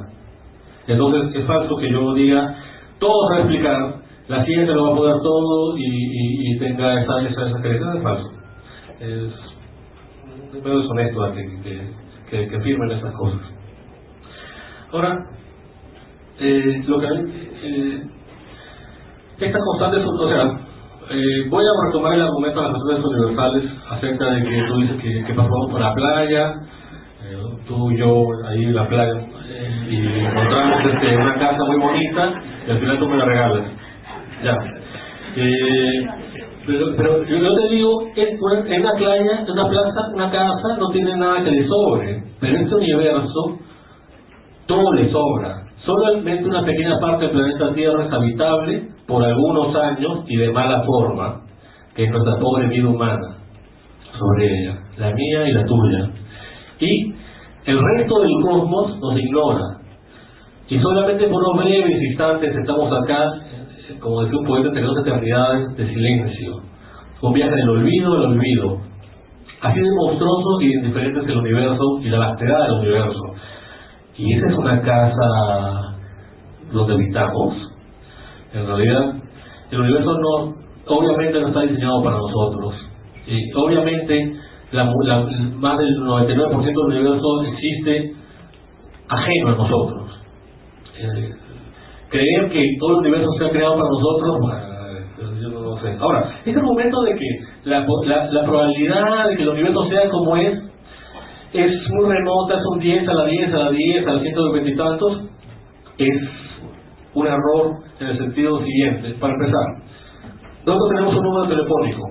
Entonces, es falso que yo diga, todo se va a explicar, la ciencia lo va a poder todo y tenga esa creencia. Es falso. Es medio deshonesto que afirmen esas cosas. Ahora, lo que estas constantes, o sea, voy a retomar el argumento de las constantes universales acerca de que tú dices que pasamos por la playa, tú y yo ahí en la playa, y encontramos una casa muy bonita y al final tú me la regalas. Ya. Pero yo te digo, en una playa, en una plaza, una casa no tiene nada que le sobre, pero en este universo todo le sobra. Solamente una pequeña parte del planeta Tierra es habitable por algunos años y de mala forma, que es nuestra pobre vida humana sobre ella, la mía y la tuya. Y el resto del cosmos nos ignora. Y solamente por unos breves instantes estamos acá, como decía un poeta, entre dos eternidades de silencio. Un viaje del olvido al olvido. Así de monstruoso y indiferente es el universo y la vastedad del universo. Y esa es una casa donde habitamos. En realidad, el universo obviamente no está diseñado para nosotros. Y obviamente, más del 99% del universo existe ajeno a nosotros. Creer que todo el universo sea creado para nosotros, yo no lo sé. Ahora, ese momento de que la probabilidad de que el universo sea como es muy remota, son 10 a la 10 a la 10 a la 120 y tantos, es un error en el sentido siguiente. Para empezar, nosotros tenemos un número telefónico.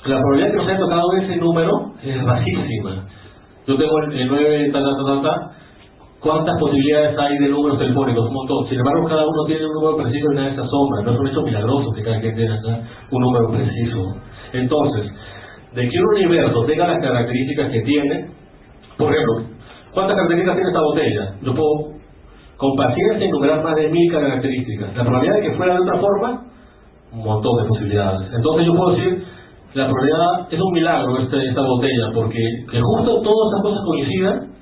La probabilidad que nos haya tocado ese número es bajísima. Yo tengo el 9 ¿cuántas posibilidades hay de números telefónicos? Un montón. Sin embargo, cada uno tiene un número preciso y nadie se asombra. No es un hecho milagroso que cada quien tenga un número preciso. Entonces, de que un universo tenga las características que tiene, por ejemplo, ¿cuántas características tiene esta botella? Yo puedo, con paciencia, enumerar más de 1000 características. La probabilidad de que fuera de otra forma, un montón de posibilidades. Entonces yo puedo decir, la probabilidad es un milagro esta botella, porque que justo todas esas cosas coincidan,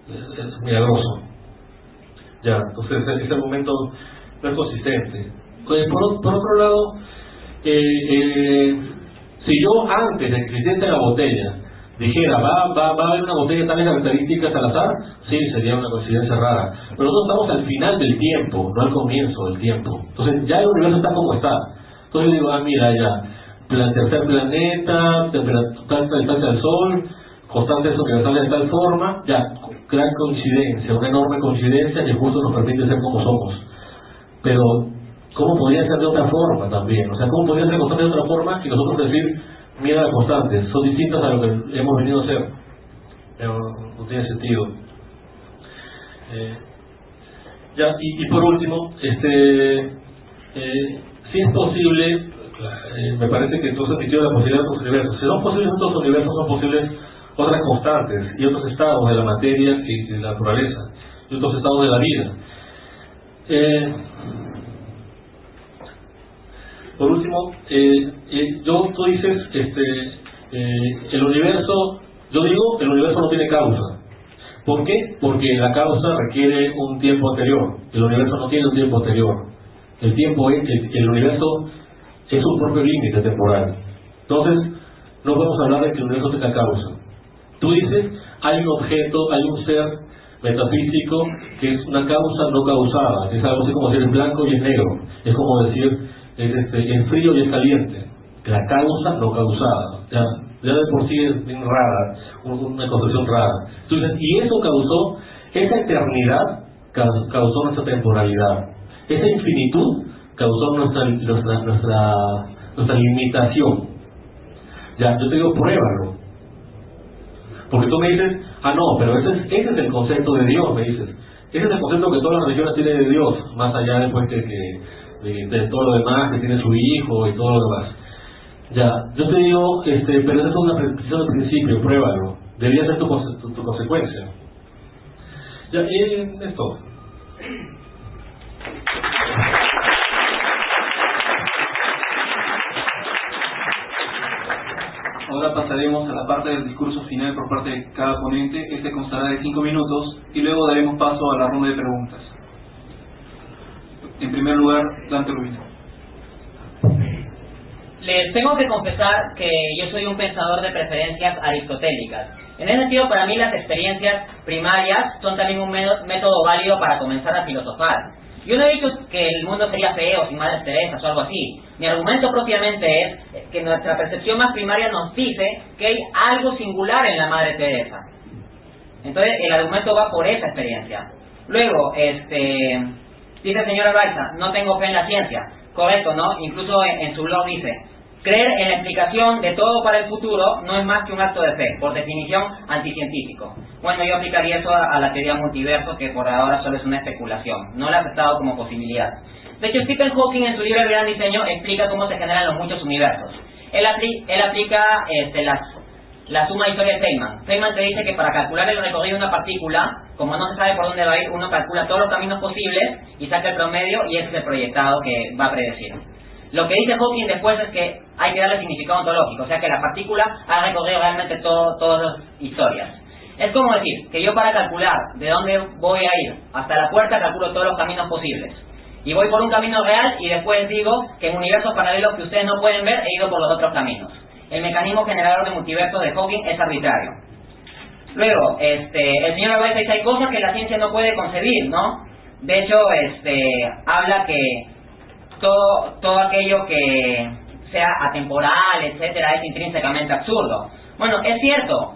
es milagroso. Ya, entonces ese argumento no es consistente. Por otro lado, si yo antes de que existiese la botella dijera, va a haber una botella de tales características al azar, sí, sería una coincidencia rara. Pero nosotros estamos al final del tiempo, no al comienzo del tiempo. Entonces ya el universo está como está. Entonces yo digo, mira, ya, tercer planeta, temperatura, distancia del Sol, constantes universales de tal forma, ya, gran coincidencia, una enorme coincidencia que justo nos permite ser como somos. Pero, ¿cómo podría ser de otra forma también? O sea, ¿cómo podría ser constante de otra forma y nosotros decir, mira las constantes, son distintas a lo que hemos venido a hacer? No tiene sentido. Ya, y por último, si es posible, me parece que tú has admitido la posibilidad de otros universos. Si son posibles otros universos, son posibles otras constantes y otros estados de la materia y de la naturaleza y otros estados de la vida. Por último, tú dices, el universo, yo digo, el universo no tiene causa. ¿Por qué? Porque la causa requiere un tiempo anterior. El universo no tiene un tiempo anterior. El tiempo es, el universo es un propio límite temporal. Entonces, no podemos hablar de que el universo tenga causa. Tú dices, hay un objeto, hay un ser metafísico que es una causa no causada, que es algo así como decir es blanco y es negro. Es como decir, es frío y es caliente. La causa no causada. Ya de por sí es bien rara, una concepción rara. Tú dices, y eso causó, esa eternidad causó nuestra temporalidad. Esa infinitud causó nuestra limitación. Ya, yo te digo, pruébalo. Porque tú me dices, Ah, no, pero ese es el concepto de Dios, me dices. Ese es el concepto que todas las religiones tienen de Dios, más allá después de todo lo demás, que tiene su hijo y todo lo demás. Ya, yo te digo, pero esa es una precisión de principio, pruébalo. Debería ser tu consecuencia. Ya, es todo. Ahora pasaremos a la parte del discurso final por parte de cada ponente. Este constará de 5 minutos y luego daremos paso a la ronda de preguntas. En primer lugar, Dante Rubino. Les tengo que confesar que yo soy un pensador de preferencias aristotélicas. En ese sentido, para mí las experiencias primarias son también un método válido para comenzar a filosofar. Yo no he dicho que el mundo sería feo sin Madre Teresa o algo así. Mi argumento propiamente es que nuestra percepción más primaria nos dice que hay algo singular en la Madre Teresa. Entonces el argumento va por esa experiencia. Luego, dice el señor Albaiza, no tengo fe en la ciencia. Correcto, ¿no? Incluso en su blog dice, creer en la explicación de todo para el futuro no es más que un acto de fe, por definición anticientífico. Bueno, yo aplicaría eso a la teoría multiverso, que por ahora solo es una especulación, no la he aceptado como posibilidad. De hecho, Stephen Hawking en su libro El Gran Diseño explica cómo se generan los muchos universos. Él aplica la suma de historia de Feynman. Feynman te dice que para calcular el recorrido de una partícula, como no se sabe por dónde va a ir, uno calcula todos los caminos posibles y saca el promedio y ese es el proyectado que va a predecir. Lo que dice Hawking después es que hay que darle significado ontológico, o sea que la partícula ha recorrido realmente todas las historias. Es como decir que yo para calcular de dónde voy a ir hasta la puerta calculo todos los caminos posibles. Y voy por un camino real y después digo que en universos paralelos que ustedes no pueden ver he ido por los otros caminos. El mecanismo generador de multiversos de Hawking es arbitrario. Luego, el señor Albaiza dice hay cosas que la ciencia no puede concebir, ¿no? De hecho, habla que todo aquello que sea atemporal, etcétera, es intrínsecamente absurdo. Bueno, es cierto,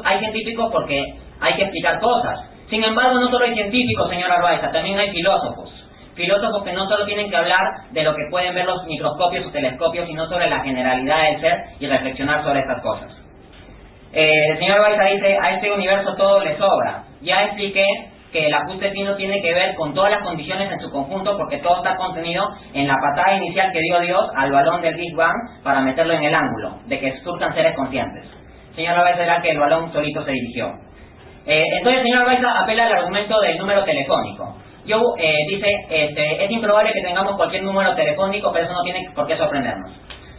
hay científicos porque hay que explicar cosas. Sin embargo, no solo hay científicos, señor Albaiza, también hay filósofos. Filósofos que no solo tienen que hablar de lo que pueden ver los microscopios o telescopios, sino sobre la generalidad del ser y reflexionar sobre estas cosas. El señor Albaiza dice, a este universo todo le sobra. Ya expliqué que el ajuste fino tiene que ver con todas las condiciones en su conjunto, porque todo está contenido en la patada inicial que dio Dios al balón del Big Bang para meterlo en el ángulo, de que surjan seres conscientes. El señor Albaiza dirá que el balón solito se dirigió. Entonces el señor Albaiza apela al argumento del número telefónico. Dice, es improbable que tengamos cualquier número telefónico, pero eso no tiene por qué sorprendernos.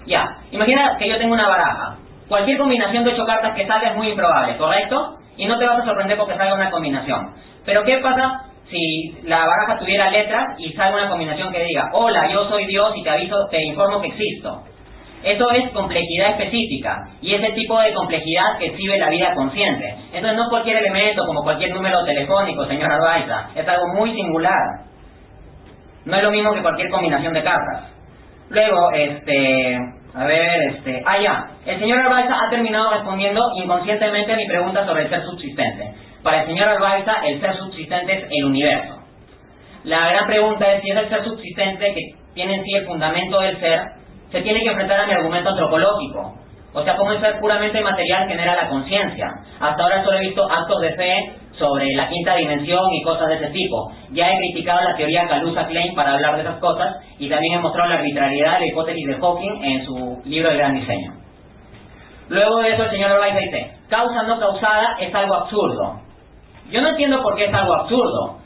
Ya, imagina que yo tengo una baraja. Cualquier combinación de 8 cartas que salga es muy improbable, ¿correcto? Y no te vas a sorprender porque salga una combinación. Pero ¿qué pasa si la baraja tuviera letras y sale una combinación que diga, hola, yo soy Dios y te informo que existo? Eso es complejidad específica, y es el tipo de complejidad que exhibe la vida consciente. Entonces no es cualquier elemento como cualquier número telefónico, señor Albaiza, es algo muy singular. No es lo mismo que cualquier combinación de cartas. Luego, el señor Albaiza ha terminado respondiendo inconscientemente a mi pregunta sobre el ser subsistente. Para el señor Albaiza, el ser subsistente es el universo. La gran pregunta es si es el ser subsistente, que tiene en sí el fundamento del ser, se tiene que enfrentar a mi argumento antropológico. O sea, cómo el ser puramente material genera la conciencia. Hasta ahora solo he visto actos de fe sobre la quinta dimensión y cosas de ese tipo. Ya he criticado la teoría Kaluza-Klein para hablar de esas cosas, y también he mostrado la arbitrariedad de la hipótesis de Hawking en su libro El Gran Diseño. Luego de eso el señor Albaiza dice, causa no causada es algo absurdo. Yo no entiendo por qué es algo absurdo.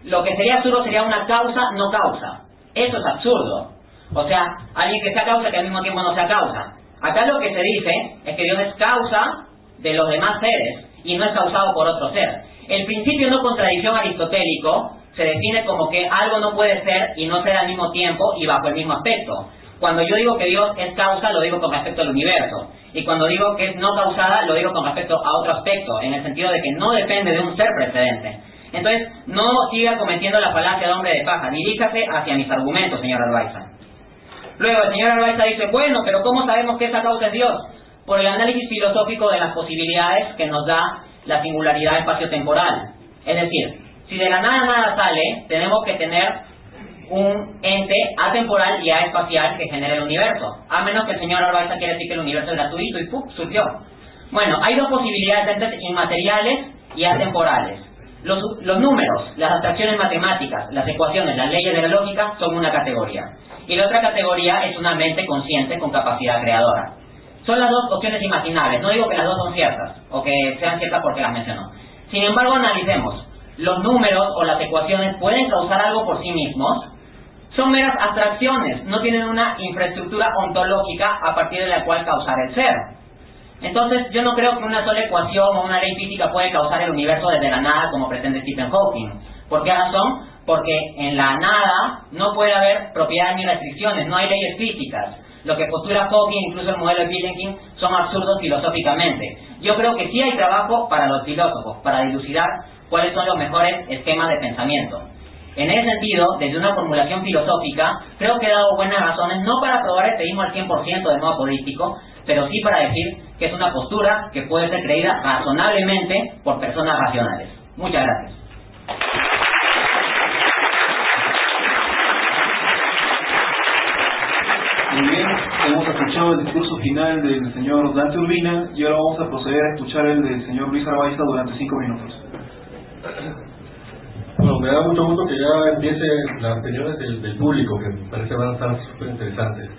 Lo que sería absurdo sería una causa no causa. Eso es absurdo. O sea, alguien que sea causa que al mismo tiempo no sea causa. Acá lo que se dice es que Dios es causa de los demás seres y no es causado por otro ser. El principio no contradicción aristotélico se define como que algo no puede ser y no ser al mismo tiempo y bajo el mismo aspecto. Cuando yo digo que Dios es causa, lo digo con respecto al universo. Y cuando digo que es no causada, lo digo con respecto a otro aspecto, en el sentido de que no depende de un ser precedente. Entonces, no siga cometiendo la falacia de hombre de paja. Diríjase hacia mis argumentos, señor Albaiza. Luego, el señor Albaiza dice, bueno, pero ¿cómo sabemos que esa causa es Dios? Por el análisis filosófico de las posibilidades que nos da la singularidad espacio-temporal. Es decir, si de la nada sale, tenemos que tener un ente atemporal y aespacial que genere el universo. A menos que el señor Albaiza quiera decir que el universo es gratuito y ¡pum!, surgió. Bueno, hay dos posibilidades de entes inmateriales y atemporales. Los números, las abstracciones matemáticas, las ecuaciones, las leyes de la lógica son una categoría. Y la otra categoría es una mente consciente con capacidad creadora. Son las dos opciones imaginables. No digo que las dos son ciertas, o que sean ciertas porque las menciono. Sin embargo, analicemos. Los números o las ecuaciones pueden causar algo por sí mismos. Son meras abstracciones, no tienen una infraestructura ontológica a partir de la cual causar el ser. Entonces, yo no creo que una sola ecuación o una ley física puede causar el universo desde la nada como pretende Stephen Hawking. ¿Por qué razón? Porque en la nada no puede haber propiedades ni restricciones, no hay leyes físicas. Lo que postula Hawking, incluso el modelo de Vilenkin, son absurdos filosóficamente. Yo creo que sí hay trabajo para los filósofos, para dilucidar cuáles son los mejores esquemas de pensamiento. En ese sentido, desde una formulación filosófica, creo que he dado buenas razones, no para probar el teísmo al 100% de modo apodístico, pero sí para decir que es una postura que puede ser creída razonablemente por personas racionales. Muchas gracias. Muy bien, hemos escuchado el discurso final del señor Dante Urbina y ahora vamos a proceder a escuchar el del señor Luis Arbaiza durante 5 minutos. Bueno, me da mucho gusto que ya empiecen las opiniones del público, que me parece que van a estar súper interesantes.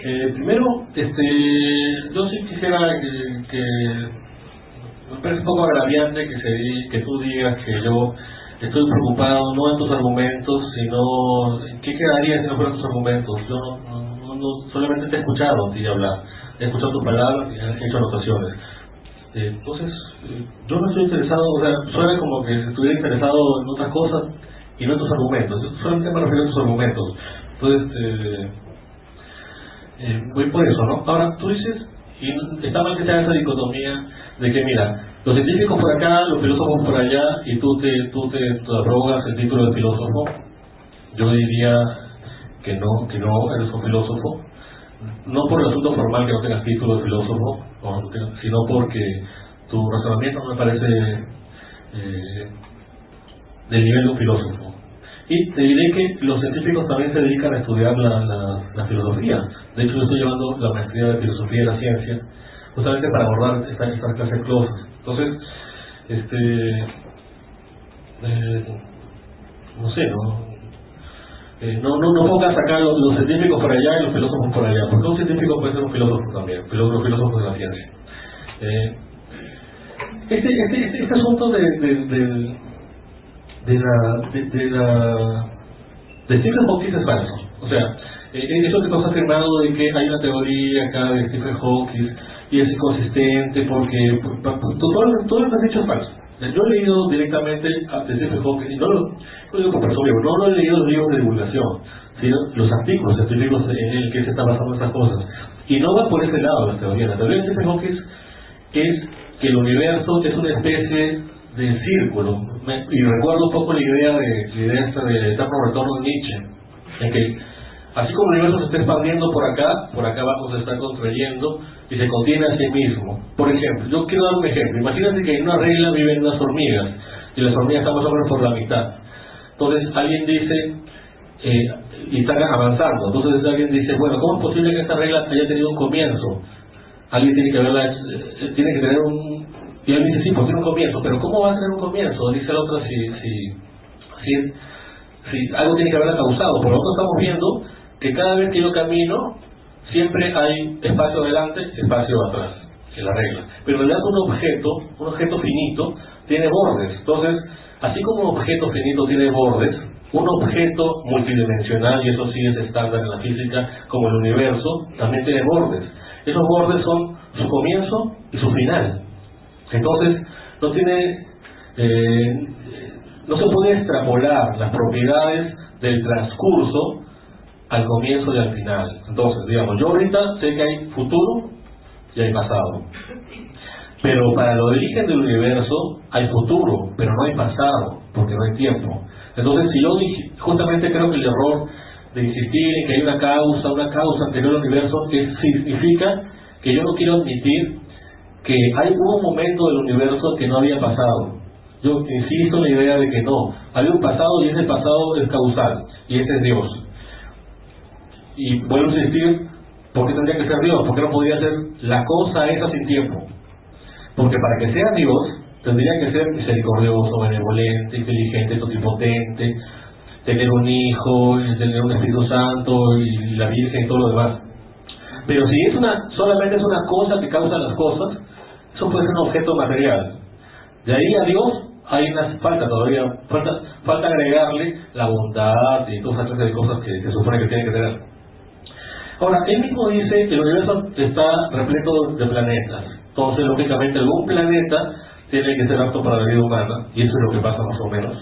Primero, yo sí quisiera que me parece un poco agraviante que tú digas que yo estoy preocupado no en tus argumentos, sino en qué quedaría si no fueran tus argumentos. Yo no solamente te he escuchado a ti hablar, he escuchado tus palabras y he hecho anotaciones. Entonces, yo no estoy interesado, o sea, suena como que estuviera interesado en otras cosas y no en tus argumentos. Yo solamente me refiero a tus argumentos. Entonces, voy por eso, ¿no? Ahora, tú dices, y está mal que se haga esa dicotomía de que, mira, los científicos por acá, los filósofos por allá, y tú te arrogas el título de filósofo. Yo diría que no eres un filósofo, no por el asunto formal que no tengas título de filósofo, sino porque tu razonamiento no me parece del nivel de un filósofo. Y te diré que los científicos también se dedican a estudiar la filosofía. De hecho, yo estoy llevando la maestría de filosofía de la ciencia justamente para abordar estas clases closas. Entonces, no sé, no pongas acá los científicos por allá y los filósofos por allá, porque un científico puede ser un filósofo también, los filósofos de la ciencia. Este asunto de Stephen Hawking es falso. O sea, eso que tú has afirmado de que hay una teoría acá de Stephen Hawking y es inconsistente porque todo lo que has dicho es falso. Yo he leído directamente de Stephen Hawking, y no lo digo por persona, no lo he leído los libros de divulgación, sino los artículos científicos en el que se están basando estas cosas. Y no va por ese lado la teoría. La teoría de Stephen Hawking es que el universo es una especie de círculo. Y recuerdo un poco la idea esta de eterno retorno de Nietzsche, en que así como el universo se está expandiendo por acá abajo se está contrayendo y se contiene a sí mismo. Por ejemplo, yo quiero dar un ejemplo. Imagínate que en una regla viven unas hormigas y las hormigas están más o menos por la mitad. Entonces alguien dice, y están avanzando, entonces alguien dice, bueno, ¿cómo es posible que esta regla haya tenido un comienzo? Alguien tiene que tener un... Y él dice, sí, pues tiene un comienzo, pero ¿cómo va a tener un comienzo? Dice el otro, si algo tiene que haberla causado. Por lo tanto estamos viendo que cada vez que yo camino, siempre hay espacio adelante, espacio atrás, en la regla. Pero en realidad un objeto finito, tiene bordes. Entonces, así como un objeto finito tiene bordes, un objeto multidimensional, y eso sí es estándar en la física, como el universo, también tiene bordes. Esos bordes son su comienzo y su final. Entonces, no se puede extrapolar las propiedades del transcurso al comienzo y al final. Entonces, digamos, yo ahorita sé que hay futuro y hay pasado. Pero para el origen del universo hay futuro, pero no hay pasado, porque no hay tiempo. Entonces, si yo justamente creo que el error de insistir en que hay una causa anterior al universo, significa que yo no quiero admitir que hubo un momento del universo que no había pasado. Yo insisto en la idea de que no, había un pasado y ese pasado es causal, y ese es Dios. Y vuelvo a insistir, ¿por qué tendría que ser Dios? ¿Por qué no podría ser la cosa esa sin tiempo? Porque para que sea Dios, tendría que ser misericordioso, benevolente, inteligente, totipotente, tener un hijo, tener un Espíritu Santo y la Virgen y todo lo demás. Pero si es solamente es una cosa que causa las cosas, eso puede ser un objeto material. De ahí a Dios hay una falta todavía, falta agregarle la bondad y toda esa clase de cosas que se supone que tiene que tener. Ahora, él mismo dice que el universo está repleto de planetas. Entonces, lógicamente, algún planeta tiene que ser apto para la vida humana, y eso es lo que pasa más o menos.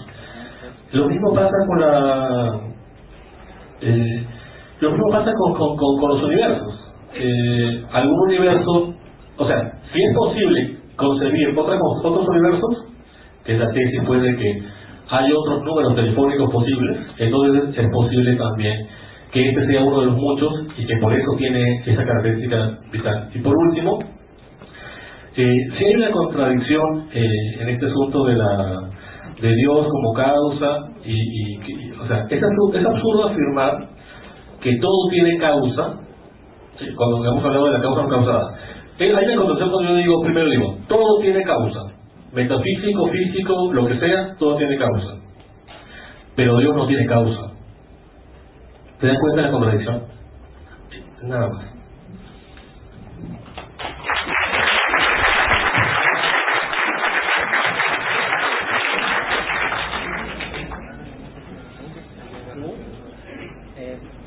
Lo mismo pasa con los universos. Algún universo, o sea, si es posible concebir otros universos, que es la tesis pues de que hay otros números telefónicos posibles, entonces es posible también que este sea uno de los muchos y que por eso tiene esa característica vital. Y por último, si hay una contradicción en este asunto de Dios como causa, o sea, es absurdo afirmar que todo tiene causa, ¿sí? Cuando hemos hablado de la causa no causada. Hay una contradicción cuando yo primero digo, todo tiene causa, metafísico, físico, lo que sea, todo tiene causa. Pero Dios no tiene causa. ¿Te das cuenta de la contradicción? Nada más.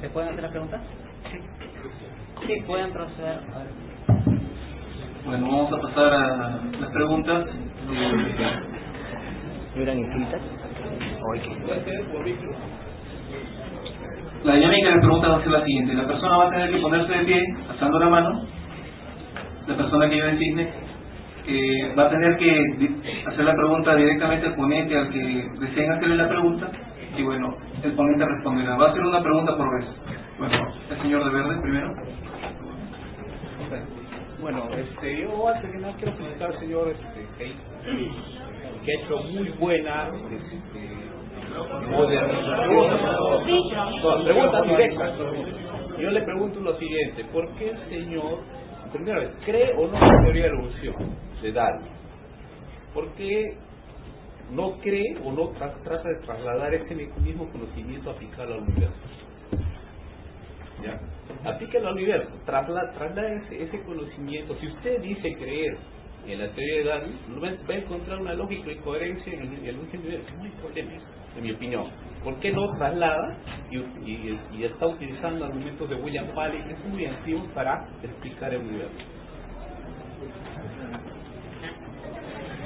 ¿Se pueden hacer las preguntas? Sí, pueden proceder. A ver. Bueno, vamos a pasar a las preguntas. ¿Eran inscritas? La dinámica de las preguntas va a ser la siguiente. La persona va a tener que ponerse de pie, alzando la mano. La persona que lleva el cisne va a tener que hacer la pregunta directamente al ponente, al que deseen hacerle la pregunta. Y bueno, el ponente responderá. Va a hacer una pregunta por vez. Bueno, el señor de verde primero. Bueno, yo antes que nada quiero felicitar al señor que ha hecho muy buena modernización. Preguntas directas. Yo le pregunto lo siguiente: ¿por qué el señor, primero, cree o no en la teoría de la evolución de Darwin? ¿Por qué no cree o no trata de trasladar ese mismo conocimiento aplicado al universo? ¿Ya? Aplíquelo al universo, traslada ese conocimiento. Si usted dice creer en la teoría de Darwin, va a encontrar una lógica y coherencia en el universo. No hay problema, en mi opinión. ¿Por qué no traslada y está utilizando argumentos de William Paley, que es muy antiguo, para explicar el universo?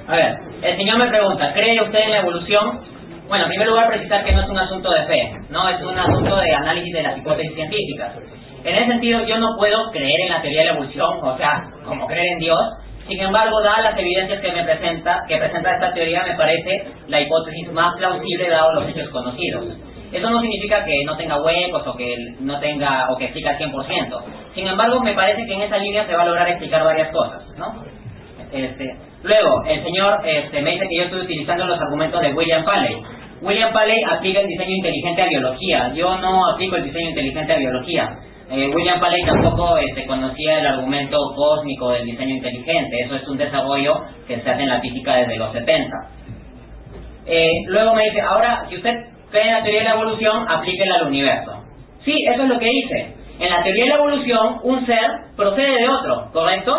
A ver, el señor me pregunta, ¿cree usted en la evolución? Bueno, en primer lugar precisar que no es un asunto de fe, no es un asunto de análisis de las hipótesis científicas. En ese sentido, yo no puedo creer en la teoría de la evolución, o sea, como creer en Dios. Sin embargo, dadas las evidencias que presenta esta teoría, me parece la hipótesis más plausible dado los hechos conocidos. Eso no significa que no tenga huecos o que no tenga, o que explica al 100%. Sin embargo, me parece que en esa línea se va a lograr explicar varias cosas, ¿no? Luego, el señor me dice que yo estoy utilizando los argumentos de William Paley. William Paley aplica el diseño inteligente a biología. Yo no aplico el diseño inteligente a biología. William Paley tampoco conocía el argumento cósmico del diseño inteligente. Eso es un desarrollo que se hace en la física desde los 70. Luego me dice, ahora, si usted cree en la teoría de la evolución, aplíquela al universo. Sí, eso es lo que hice. En la teoría de la evolución, un ser procede de otro, ¿correcto?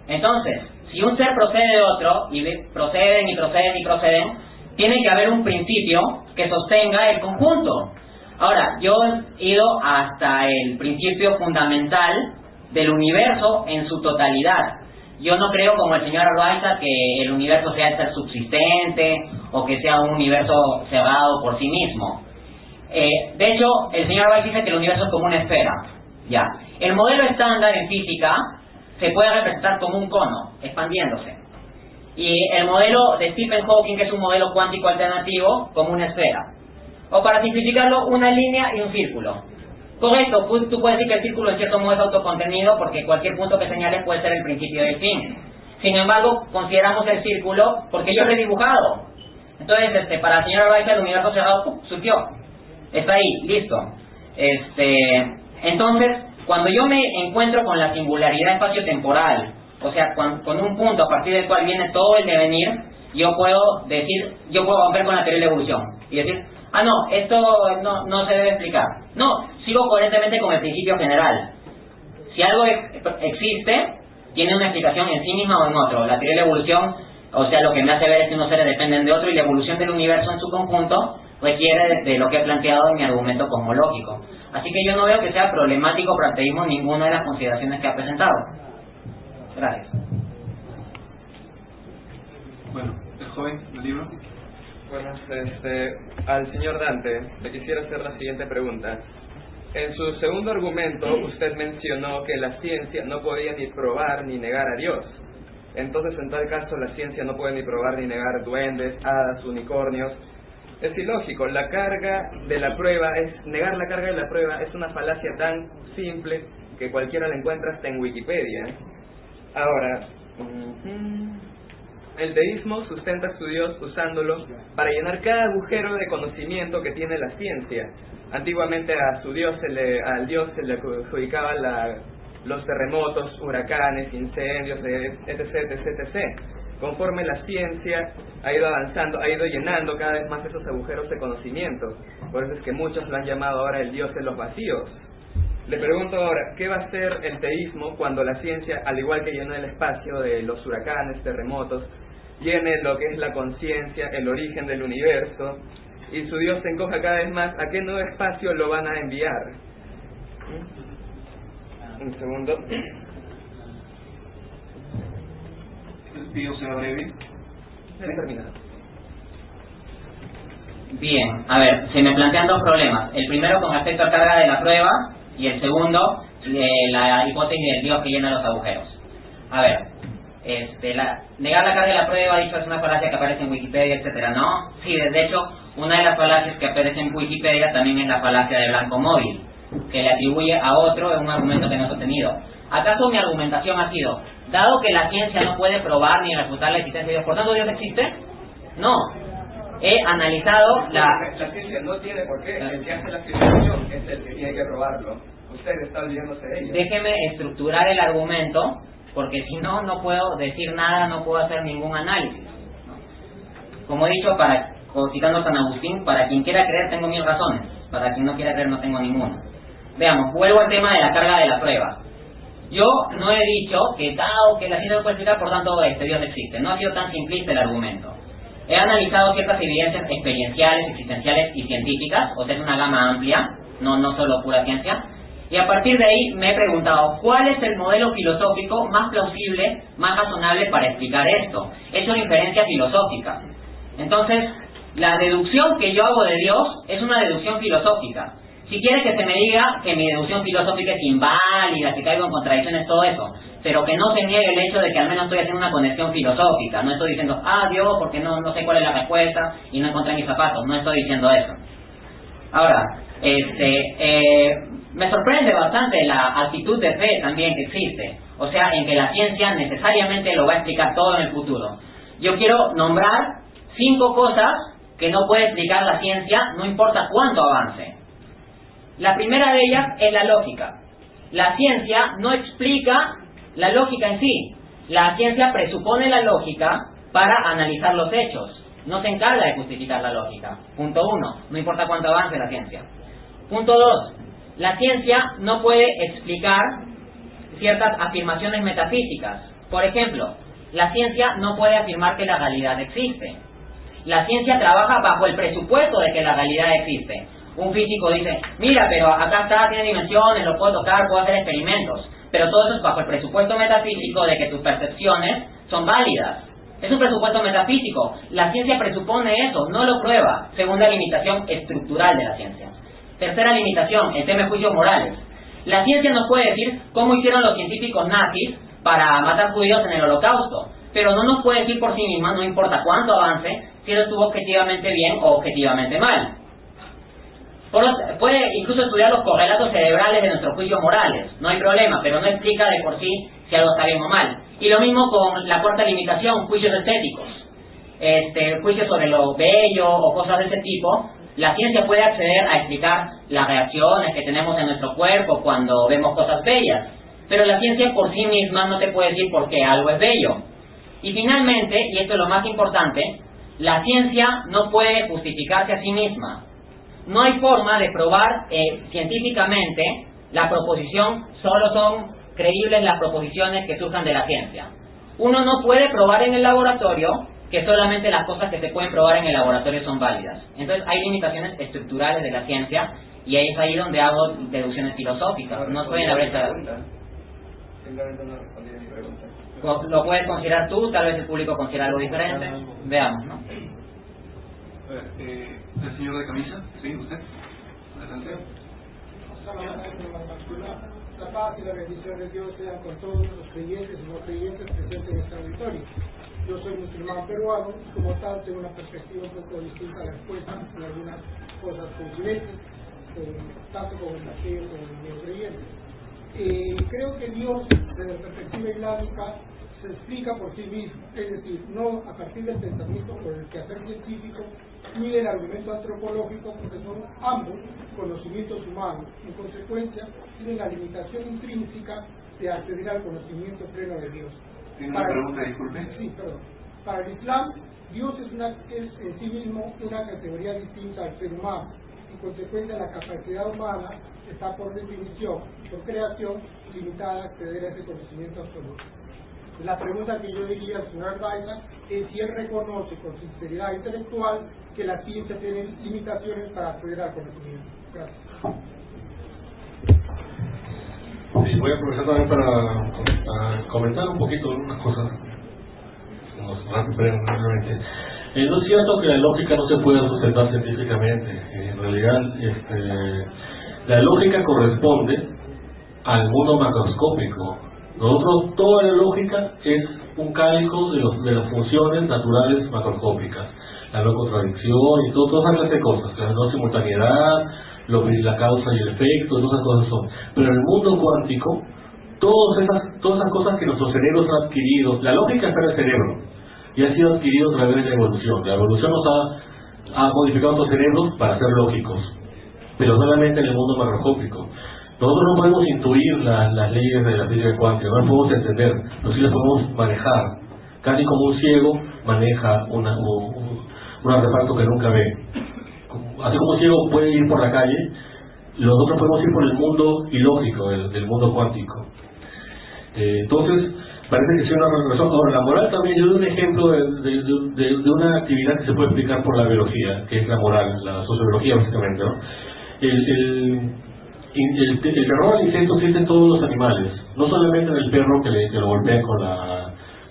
Entonces, si un ser procede de otro, y proceden y proceden y proceden, tiene que haber un principio que sostenga el conjunto. Ahora, yo he ido hasta el principio fundamental del universo en su totalidad. Yo no creo, como el señor Arbaiza, que el universo sea el ser subsistente o que sea un universo cerrado por sí mismo. De hecho, el señor Arbaiza dice que el universo es como una esfera. Ya. El modelo estándar en física se puede representar como un cono, expandiéndose. Y el modelo de Stephen Hawking, que es un modelo cuántico alternativo, como una esfera. O para simplificarlo, una línea y un círculo. Correcto, tú puedes decir que el círculo en cierto modo es autocontenido porque cualquier punto que señales puede ser el principio del fin. Sin embargo, consideramos el círculo porque yo lo he dibujado. Entonces, para el señor Arbaiza, el universo cerrado surgió. Está ahí, listo. Entonces, cuando yo me encuentro con la singularidad espaciotemporal o sea, con un punto a partir del cual viene todo el devenir, yo puedo romper con la teoría de la evolución y decir, ah no, esto no se debe explicar. No, sigo coherentemente con el principio general. Si algo existe, tiene una explicación en sí misma o en otro. La teoría de la evolución, o sea, lo que me hace ver es que unos seres dependen de otro, y la evolución del universo en su conjunto requiere de lo que he planteado en mi argumento cosmológico. Así que yo no veo que sea problemático para el ateísmo ninguna de las consideraciones que ha presentado. Gracias. Bueno, el joven del libro. Bueno, al señor Dante le quisiera hacer la siguiente pregunta. En su segundo argumento, usted mencionó que la ciencia no podía ni probar ni negar a Dios. Entonces, en tal caso, la ciencia no puede ni probar ni negar duendes, hadas, unicornios. Es ilógico. La carga de la prueba negar la carga de la prueba es una falacia tan simple que cualquiera la encuentra hasta en Wikipedia. Ahora, el deísmo sustenta a su Dios usándolo para llenar cada agujero de conocimiento que tiene la ciencia. Antiguamente al Dios se le adjudicaban los terremotos, huracanes, incendios, etc. Conforme la ciencia ha ido avanzando, ha ido llenando cada vez más esos agujeros de conocimiento. Por eso es que muchos lo han llamado ahora el Dios de los vacíos. Le pregunto ahora, ¿qué va a hacer el teísmo cuando la ciencia, al igual que llenó el espacio de los huracanes, terremotos, llene lo que es la conciencia, el origen del universo, y su Dios se encoja cada vez más? ¿A qué nuevo espacio lo van a enviar? Un segundo. Les pido sea breve. He terminado. Bien, a ver, se me plantean dos problemas. El primero con respecto a carga de la prueba, y el segundo, la hipótesis del Dios que llena los agujeros. A ver, negar la carga de la prueba, dicho, es una falacia que aparece en Wikipedia, etcétera, ¿no? Sí, de hecho, una de las falacias que aparece en Wikipedia también es la falacia de blanco móvil, que le atribuye a otro un argumento que no he sostenido. ¿Acaso mi argumentación ha sido, dado que la ciencia no puede probar ni refutar la existencia de Dios, por tanto Dios existe? No. He analizado la ciencia no tiene por qué. El que hace la afirmación es el que tiene que probarlo. Usted está olvidándose de ello. Déjeme estructurar el argumento, porque si no, no puedo decir nada, no puedo hacer ningún análisis. Como he dicho, citando a San Agustín, para quien quiera creer tengo 1000 razones, para quien no quiera creer no tengo ninguna. Veamos, vuelvo al tema de la carga de la prueba. Yo no he dicho que dado que la ciencia no puede explicar, por tanto Dios existe. No ha sido tan simplista el argumento. He analizado ciertas evidencias experienciales, existenciales y científicas, o sea, es una gama amplia, no solo pura ciencia, y a partir de ahí me he preguntado cuál es el modelo filosófico más plausible, más razonable para explicar esto. He hecho una inferencia filosófica. Entonces, la deducción que yo hago de Dios es una deducción filosófica. Si quiere que se me diga que mi deducción filosófica es inválida, que caigo en contradicciones, todo eso, pero que no se niegue el hecho de que al menos estoy haciendo una conexión filosófica. No estoy diciendo, Dios, porque no sé cuál es la respuesta y no encontré mis zapatos. No estoy diciendo eso. Ahora, me sorprende bastante la actitud de fe también que existe. O sea, en que la ciencia necesariamente lo va a explicar todo en el futuro. Yo quiero nombrar 5 cosas que no puede explicar la ciencia, no importa cuánto avance. La primera de ellas es la lógica. La ciencia no explica la lógica en sí. La ciencia presupone la lógica para analizar los hechos. No se encarga de justificar la lógica. Punto 1. No importa cuánto avance la ciencia. Punto 2. La ciencia no puede explicar ciertas afirmaciones metafísicas. Por ejemplo, la ciencia no puede afirmar que la realidad existe. La ciencia trabaja bajo el presupuesto de que la realidad existe. Un físico dice, mira, pero acá está, tiene dimensiones, lo puedo tocar, puedo hacer experimentos. Pero todo eso es bajo el presupuesto metafísico de que tus percepciones son válidas. Es un presupuesto metafísico. La ciencia presupone eso, no lo prueba. Segunda limitación estructural de la ciencia. Tercera limitación, el tema de juicios morales. La ciencia nos puede decir cómo hicieron los científicos nazis para matar judíos en el Holocausto, pero no nos puede decir por sí misma, no importa cuánto avance, si eso estuvo objetivamente bien o objetivamente mal. Puede incluso estudiar los correlatos cerebrales de nuestros juicios morales, no hay problema, pero no explica de por sí si algo está bien o mal. Y lo mismo con la cuarta limitación, juicios estéticos. Juicios sobre lo bello o cosas de ese tipo. La ciencia puede acceder a explicar las reacciones que tenemos en nuestro cuerpo cuando vemos cosas bellas, pero la ciencia por sí misma no te puede decir por qué algo es bello. Y finalmente, y esto es lo más importante, la ciencia no puede justificarse a sí misma. No hay forma de probar científicamente la proposición, solo son creíbles las proposiciones que surjan de la ciencia. Uno no puede probar en el laboratorio que solamente las cosas que se pueden probar en el laboratorio son válidas. Entonces hay limitaciones estructurales de la ciencia y es ahí donde hago deducciones filosóficas. No estoy en la brecha. Simplemente no respondí a mi pregunta. Lo puedes considerar tú, tal vez el público considera algo diferente. Veamos, ¿no? El señor de camisa, ¿sí? ¿Usted? Adelante. La paz y la bendición de Dios sean con todos los creyentes y no creyentes presentes en este auditorio. Yo soy musulmán peruano y como tal tengo una perspectiva un poco distinta a la expuesta en algunas cosas coincidentes, tanto con el ateo como el no creyente. Creo que Dios, desde la perspectiva islámica, se explica por sí mismo, es decir, no a partir del pensamiento por el quehacer científico ni del argumento antropológico, porque son ambos conocimientos humanos. En consecuencia, tienen la limitación intrínseca de acceder al conocimiento pleno de Dios. ¿Tiene una pregunta, disculpe? Sí, perdón. Para el Islam, Dios es en sí mismo una categoría distinta al ser humano. En consecuencia, la capacidad humana está por definición, por creación, limitada a acceder a ese conocimiento absoluto. La pregunta que yo diría al señor Baisa es si él reconoce con sinceridad intelectual que la ciencia tiene limitaciones para acceder al conocimiento. Gracias. Sí, voy a aprovechar también para comentar un poquito unas cosas rápidamente. No es cierto que la lógica no se pueda sustentar científicamente. En realidad, la lógica corresponde al mundo macroscópico. Nosotros, toda la lógica es un cálculo de las funciones naturales macroscópicas, la no contradicción y todas esas clases de cosas, la no simultaneidad, la causa y el efecto, todas esas cosas son. Pero en el mundo cuántico, todas esas cosas que nuestros cerebros han adquirido, la lógica está en el cerebro y ha sido adquirido a través de la evolución. La evolución nos ha modificado nuestros cerebros para ser lógicos, pero solamente en el mundo macroscópico. Nosotros no podemos intuir las leyes de la física cuántica, no las podemos entender, pero sí las podemos manejar, casi como un ciego maneja un artefacto que nunca ve. Así como un ciego puede ir por la calle, nosotros podemos ir por el mundo ilógico, del mundo cuántico. Entonces, parece que sí una relación. Ahora, la moral también, yo doy un ejemplo de una actividad que se puede explicar por la biología, que es la moral, la sociobiología básicamente, ¿no? El terror al insecto existe en todos los animales, no solamente en el perro que lo golpea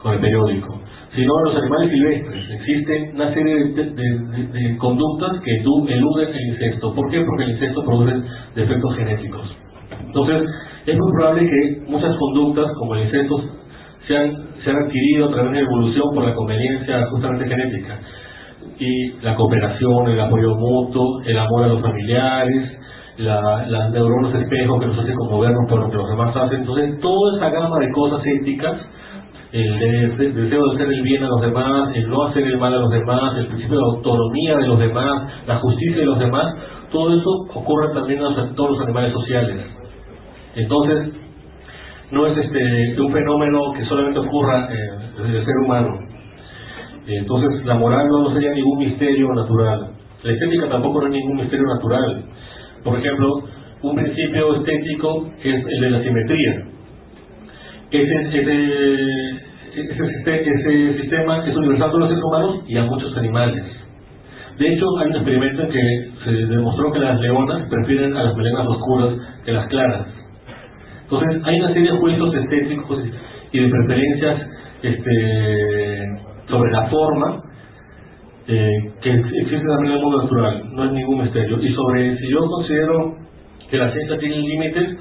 con el periódico, sino en los animales silvestres. Existen una serie de conductas que eluden el insecto. ¿Por qué? Porque el insecto produce defectos genéticos. Entonces, es muy probable que muchas conductas, como el insecto, se han adquirido a través de la evolución por la conveniencia justamente genética. Y la cooperación, el apoyo mutuo, el amor a los familiares, las neuronas espejo que nos hacen conmovernos por lo que los demás hacen. Entonces, toda esa gama de cosas éticas, el deseo de hacer el bien a los demás, el no hacer el mal a los demás, el principio de autonomía de los demás, la justicia de los demás, todo eso ocurre también en todos los animales sociales. Entonces, no es un fenómeno que solamente ocurra en el ser humano. Entonces, la moral no sería ningún misterio natural. La estética tampoco no es ningún misterio natural. Por ejemplo, un principio estético es el de la simetría. Ese sistema es universal a todos los seres humanos y a muchos animales. De hecho, hay un experimento en que se demostró que las leonas prefieren a las melenas oscuras que las claras. Entonces, hay una serie de juicios estéticos y de preferencias sobre la forma que existe también en el mundo natural, no es ningún misterio. Y sobre si yo considero que la ciencia tiene límites,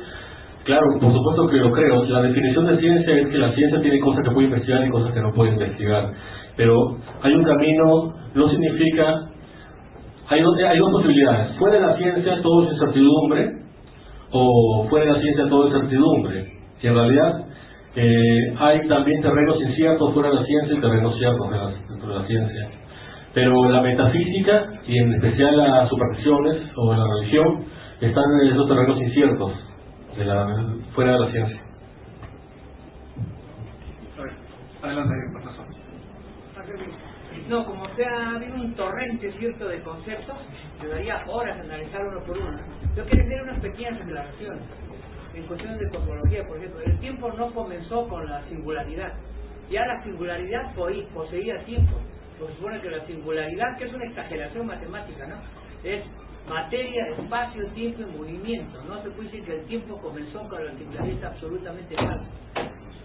claro, por supuesto que lo creo. La definición de ciencia es que la ciencia tiene cosas que puede investigar y cosas que no puede investigar. Pero hay un camino, no significa... Hay dos posibilidades. Fuera de la ciencia todo es incertidumbre, o fuera de la ciencia todo es certidumbre. Y en realidad hay también terrenos inciertos fuera de la ciencia y terrenos ciertos dentro de la ciencia. Pero la metafísica, y en especial las supersticiones o la religión, están en esos terrenos inciertos, fuera de la ciencia. Adelante, profesor. No, como ha habido un torrente cierto de conceptos, me daría horas de analizar uno por uno. Yo quiero hacer unas pequeñas aclaraciones. En cuestiones de cosmología, por ejemplo, el tiempo no comenzó con la singularidad. Ya la singularidad poseía tiempo. Pues supone que la singularidad, que es una exageración matemática, ¿no? Es materia, espacio, tiempo y movimiento. No se puede decir que el tiempo comenzó con la singularidad, es absolutamente falso.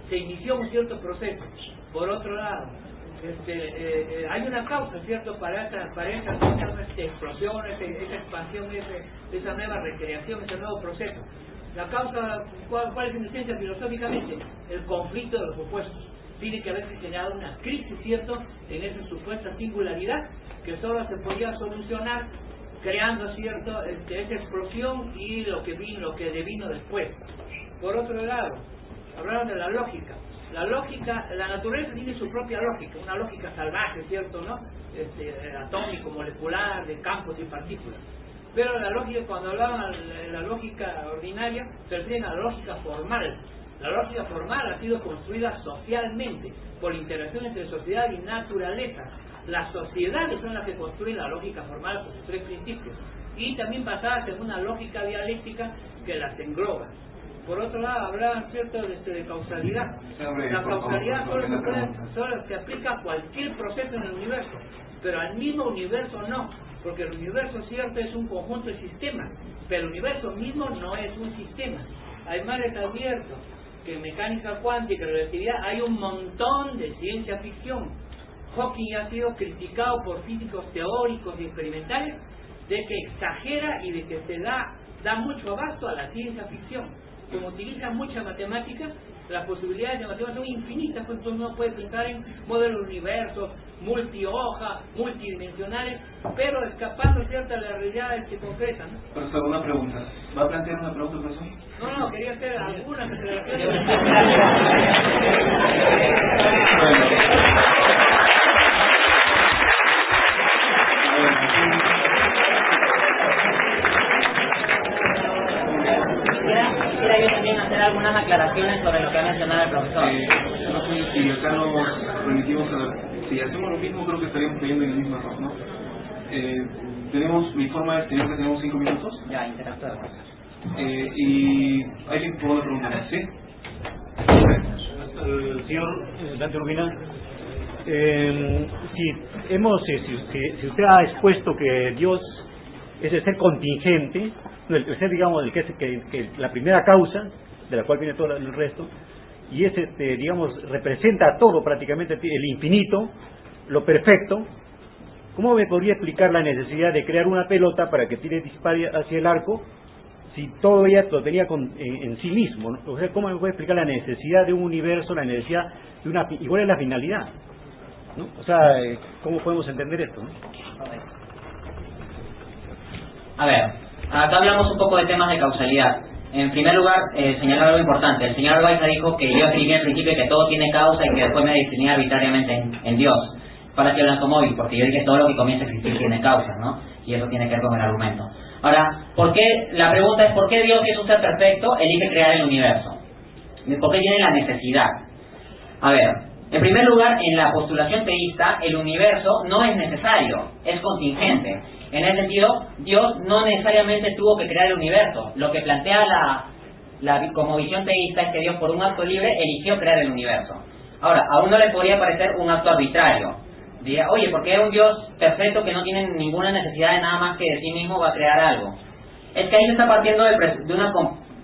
Se inició un cierto proceso. Por otro lado, hay una causa, ¿cierto?, para esa explosión, esa expansión, esa nueva recreación, ese nuevo proceso. La causa, ¿cuál es la existencia filosóficamente? El conflicto de los opuestos. Tiene que haberse generado una crisis, ¿cierto?, en esa supuesta singularidad que solo se podía solucionar creando, ¿cierto?, esa explosión y lo que devino después. Por otro lado, hablaron de la lógica. La naturaleza tiene su propia lógica, una lógica salvaje, ¿cierto?, ¿no? Atómico, molecular, de campos y partículas. Pero la lógica, cuando hablaban de la lógica ordinaria, se refieren a la lógica formal. La lógica formal ha sido construida socialmente, por interacción entre sociedad y naturaleza. Las sociedades son las que construyen la lógica formal por sus tres principios, y también basadas en una lógica dialéctica que las engloba. Por otro lado, hablaban, ¿cierto?, de causalidad. La causalidad solo se aplica a cualquier proceso en el universo, pero al mismo universo no, porque el universo, cierto, es un conjunto de sistemas, pero el universo mismo no es un sistema. Además les advierto que en mecánica cuántica y relatividad hay un montón de ciencia ficción. Hawking ha sido criticado por físicos teóricos y experimentales de que exagera y de que se da mucho abasto a la ciencia ficción. Como utiliza mucha matemática, las posibilidades de matemáticas son infinitas, pues entonces uno puede pensar en modelos de universos, multihoja, multidimensionales, pero escapando, ¿cierto?, a la realidad que concreta, ¿no? Profesor, una pregunta. ¿Va a plantear una pregunta, profesor? No, quería hacer algunas aclaraciones. Quisiera yo también hacer algunas aclaraciones sobre lo que ha mencionado el profesor. No sé si acá nos remitimos si hacemos lo mismo, creo que estaríamos cayendo en el mismo error, ¿no? Me informa el exterior que tenemos 5 minutos. Ya, interactuamos. Y alguien por una pregunta más, ¿sí? El señor Dante Urbina, si usted ha expuesto que Dios es el ser contingente, el ser, digamos, que la primera causa de la cual viene todo el resto, y es, digamos, representa todo prácticamente, el infinito, lo perfecto, ¿cómo me podría explicar la necesidad de crear una pelota para que dispare hacia el arco si todo ella lo tenía en sí mismo, ¿no? O sea, ¿cómo me puede explicar la necesidad de un universo, la necesidad de igual es la finalidad, ¿no? O sea, ¿cómo podemos entender esto, no? A ver, acá hablamos un poco de temas de causalidad. En primer lugar, señalar algo importante. El señor Loaiza dijo que yo escribí en principio que todo tiene causa y que después me definía arbitrariamente en Dios. Para que blanco móvil, porque yo dije todo lo que comienza a existir tiene causa, ¿no? Y eso tiene que ver con el argumento. Ahora, la pregunta es ¿por qué Dios, que es un ser perfecto, elige crear el universo? ¿Por qué tiene la necesidad? A ver, en primer lugar, en la postulación teísta, el universo no es necesario, es contingente. En ese sentido, Dios no necesariamente tuvo que crear el universo. Lo que plantea como visión teísta es que Dios, por un acto libre, eligió crear el universo. Ahora, a uno le podría parecer un acto arbitrario. Diría, oye, ¿por qué un Dios perfecto que no tiene ninguna necesidad de nada más que de sí mismo va a crear algo? Es que ahí se está partiendo de una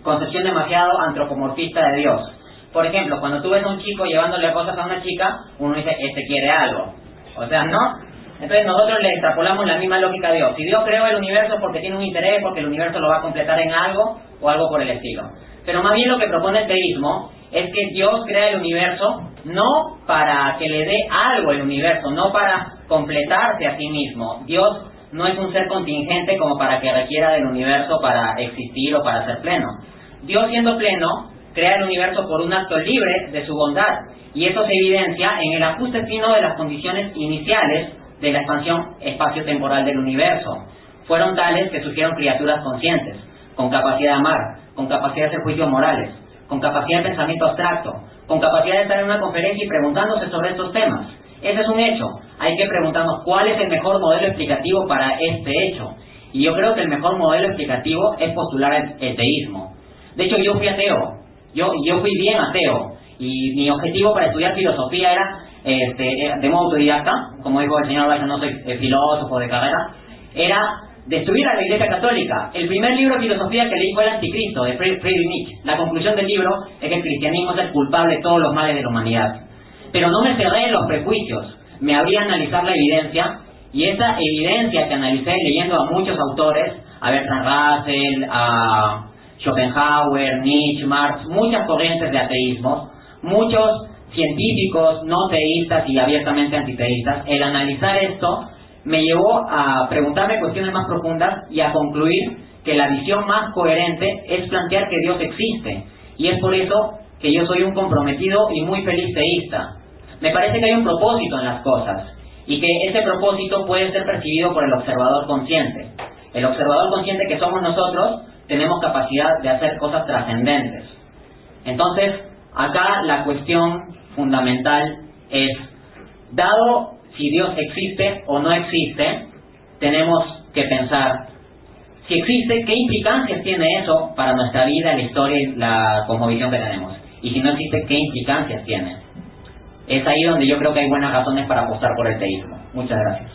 concepción demasiado antropomorfista de Dios. Por ejemplo, cuando tú ves a un chico llevándole cosas a una chica, uno dice, este quiere algo. O sea, ¿no? Entonces nosotros le extrapolamos la misma lógica a Dios. Si Dios creó el universo porque tiene un interés, porque el universo lo va a completar en algo, o algo por el estilo. Pero más bien lo que propone el teísmo es que Dios crea el universo no para que le dé algo el universo, no para completarse a sí mismo. Dios no es un ser contingente como para que requiera del universo para existir o para ser pleno. Dios, siendo pleno, crea el universo por un acto libre de su bondad, y eso se evidencia en el ajuste fino de las condiciones iniciales de la expansión espacio-temporal del universo. Fueron tales que surgieron criaturas conscientes, con capacidad de amar, con capacidad de hacer juicios morales, con capacidad de pensamiento abstracto, con capacidad de estar en una conferencia y preguntándose sobre estos temas. Ese es un hecho. Hay que preguntarnos cuál es el mejor modelo explicativo para este hecho. Y yo creo que el mejor modelo explicativo es postular el teísmo. De hecho, yo fui ateo. Yo fui bien ateo. Y mi objetivo para estudiar filosofía era, de modo autodidacta, como dijo el señor Valle, no soy filósofo de carrera, era destruir a la Iglesia Católica. El primer libro de filosofía que leí fue El Anticristo, de Friedrich Nietzsche. La conclusión del libro es que el cristianismo es el culpable de todos los males de la humanidad. Pero no me cerré en los prejuicios, me abrí a analizar la evidencia, y esa evidencia que analicé leyendo a muchos autores, a Bertrand Russell, a Schopenhauer, Nietzsche, Marx, muchas corrientes de ateísmo, muchos científicos no teístas y abiertamente antiteístas, el analizar esto me llevó a preguntarme cuestiones más profundas y a concluir que la visión más coherente es plantear que Dios existe, y es por eso que yo soy un comprometido y muy feliz teísta. Me parece que hay un propósito en las cosas, y que ese propósito puede ser percibido por el observador consciente. El observador consciente que somos nosotros, tenemos capacidad de hacer cosas trascendentes. Entonces, acá la cuestión fundamental es, dado si Dios existe o no existe, tenemos que pensar, si existe, ¿qué implicancias tiene eso para nuestra vida, la historia y la cosmovisión que tenemos? Y si no existe, ¿qué implicancias tiene? Es ahí donde yo creo que hay buenas razones para apostar por el teísmo. Muchas gracias.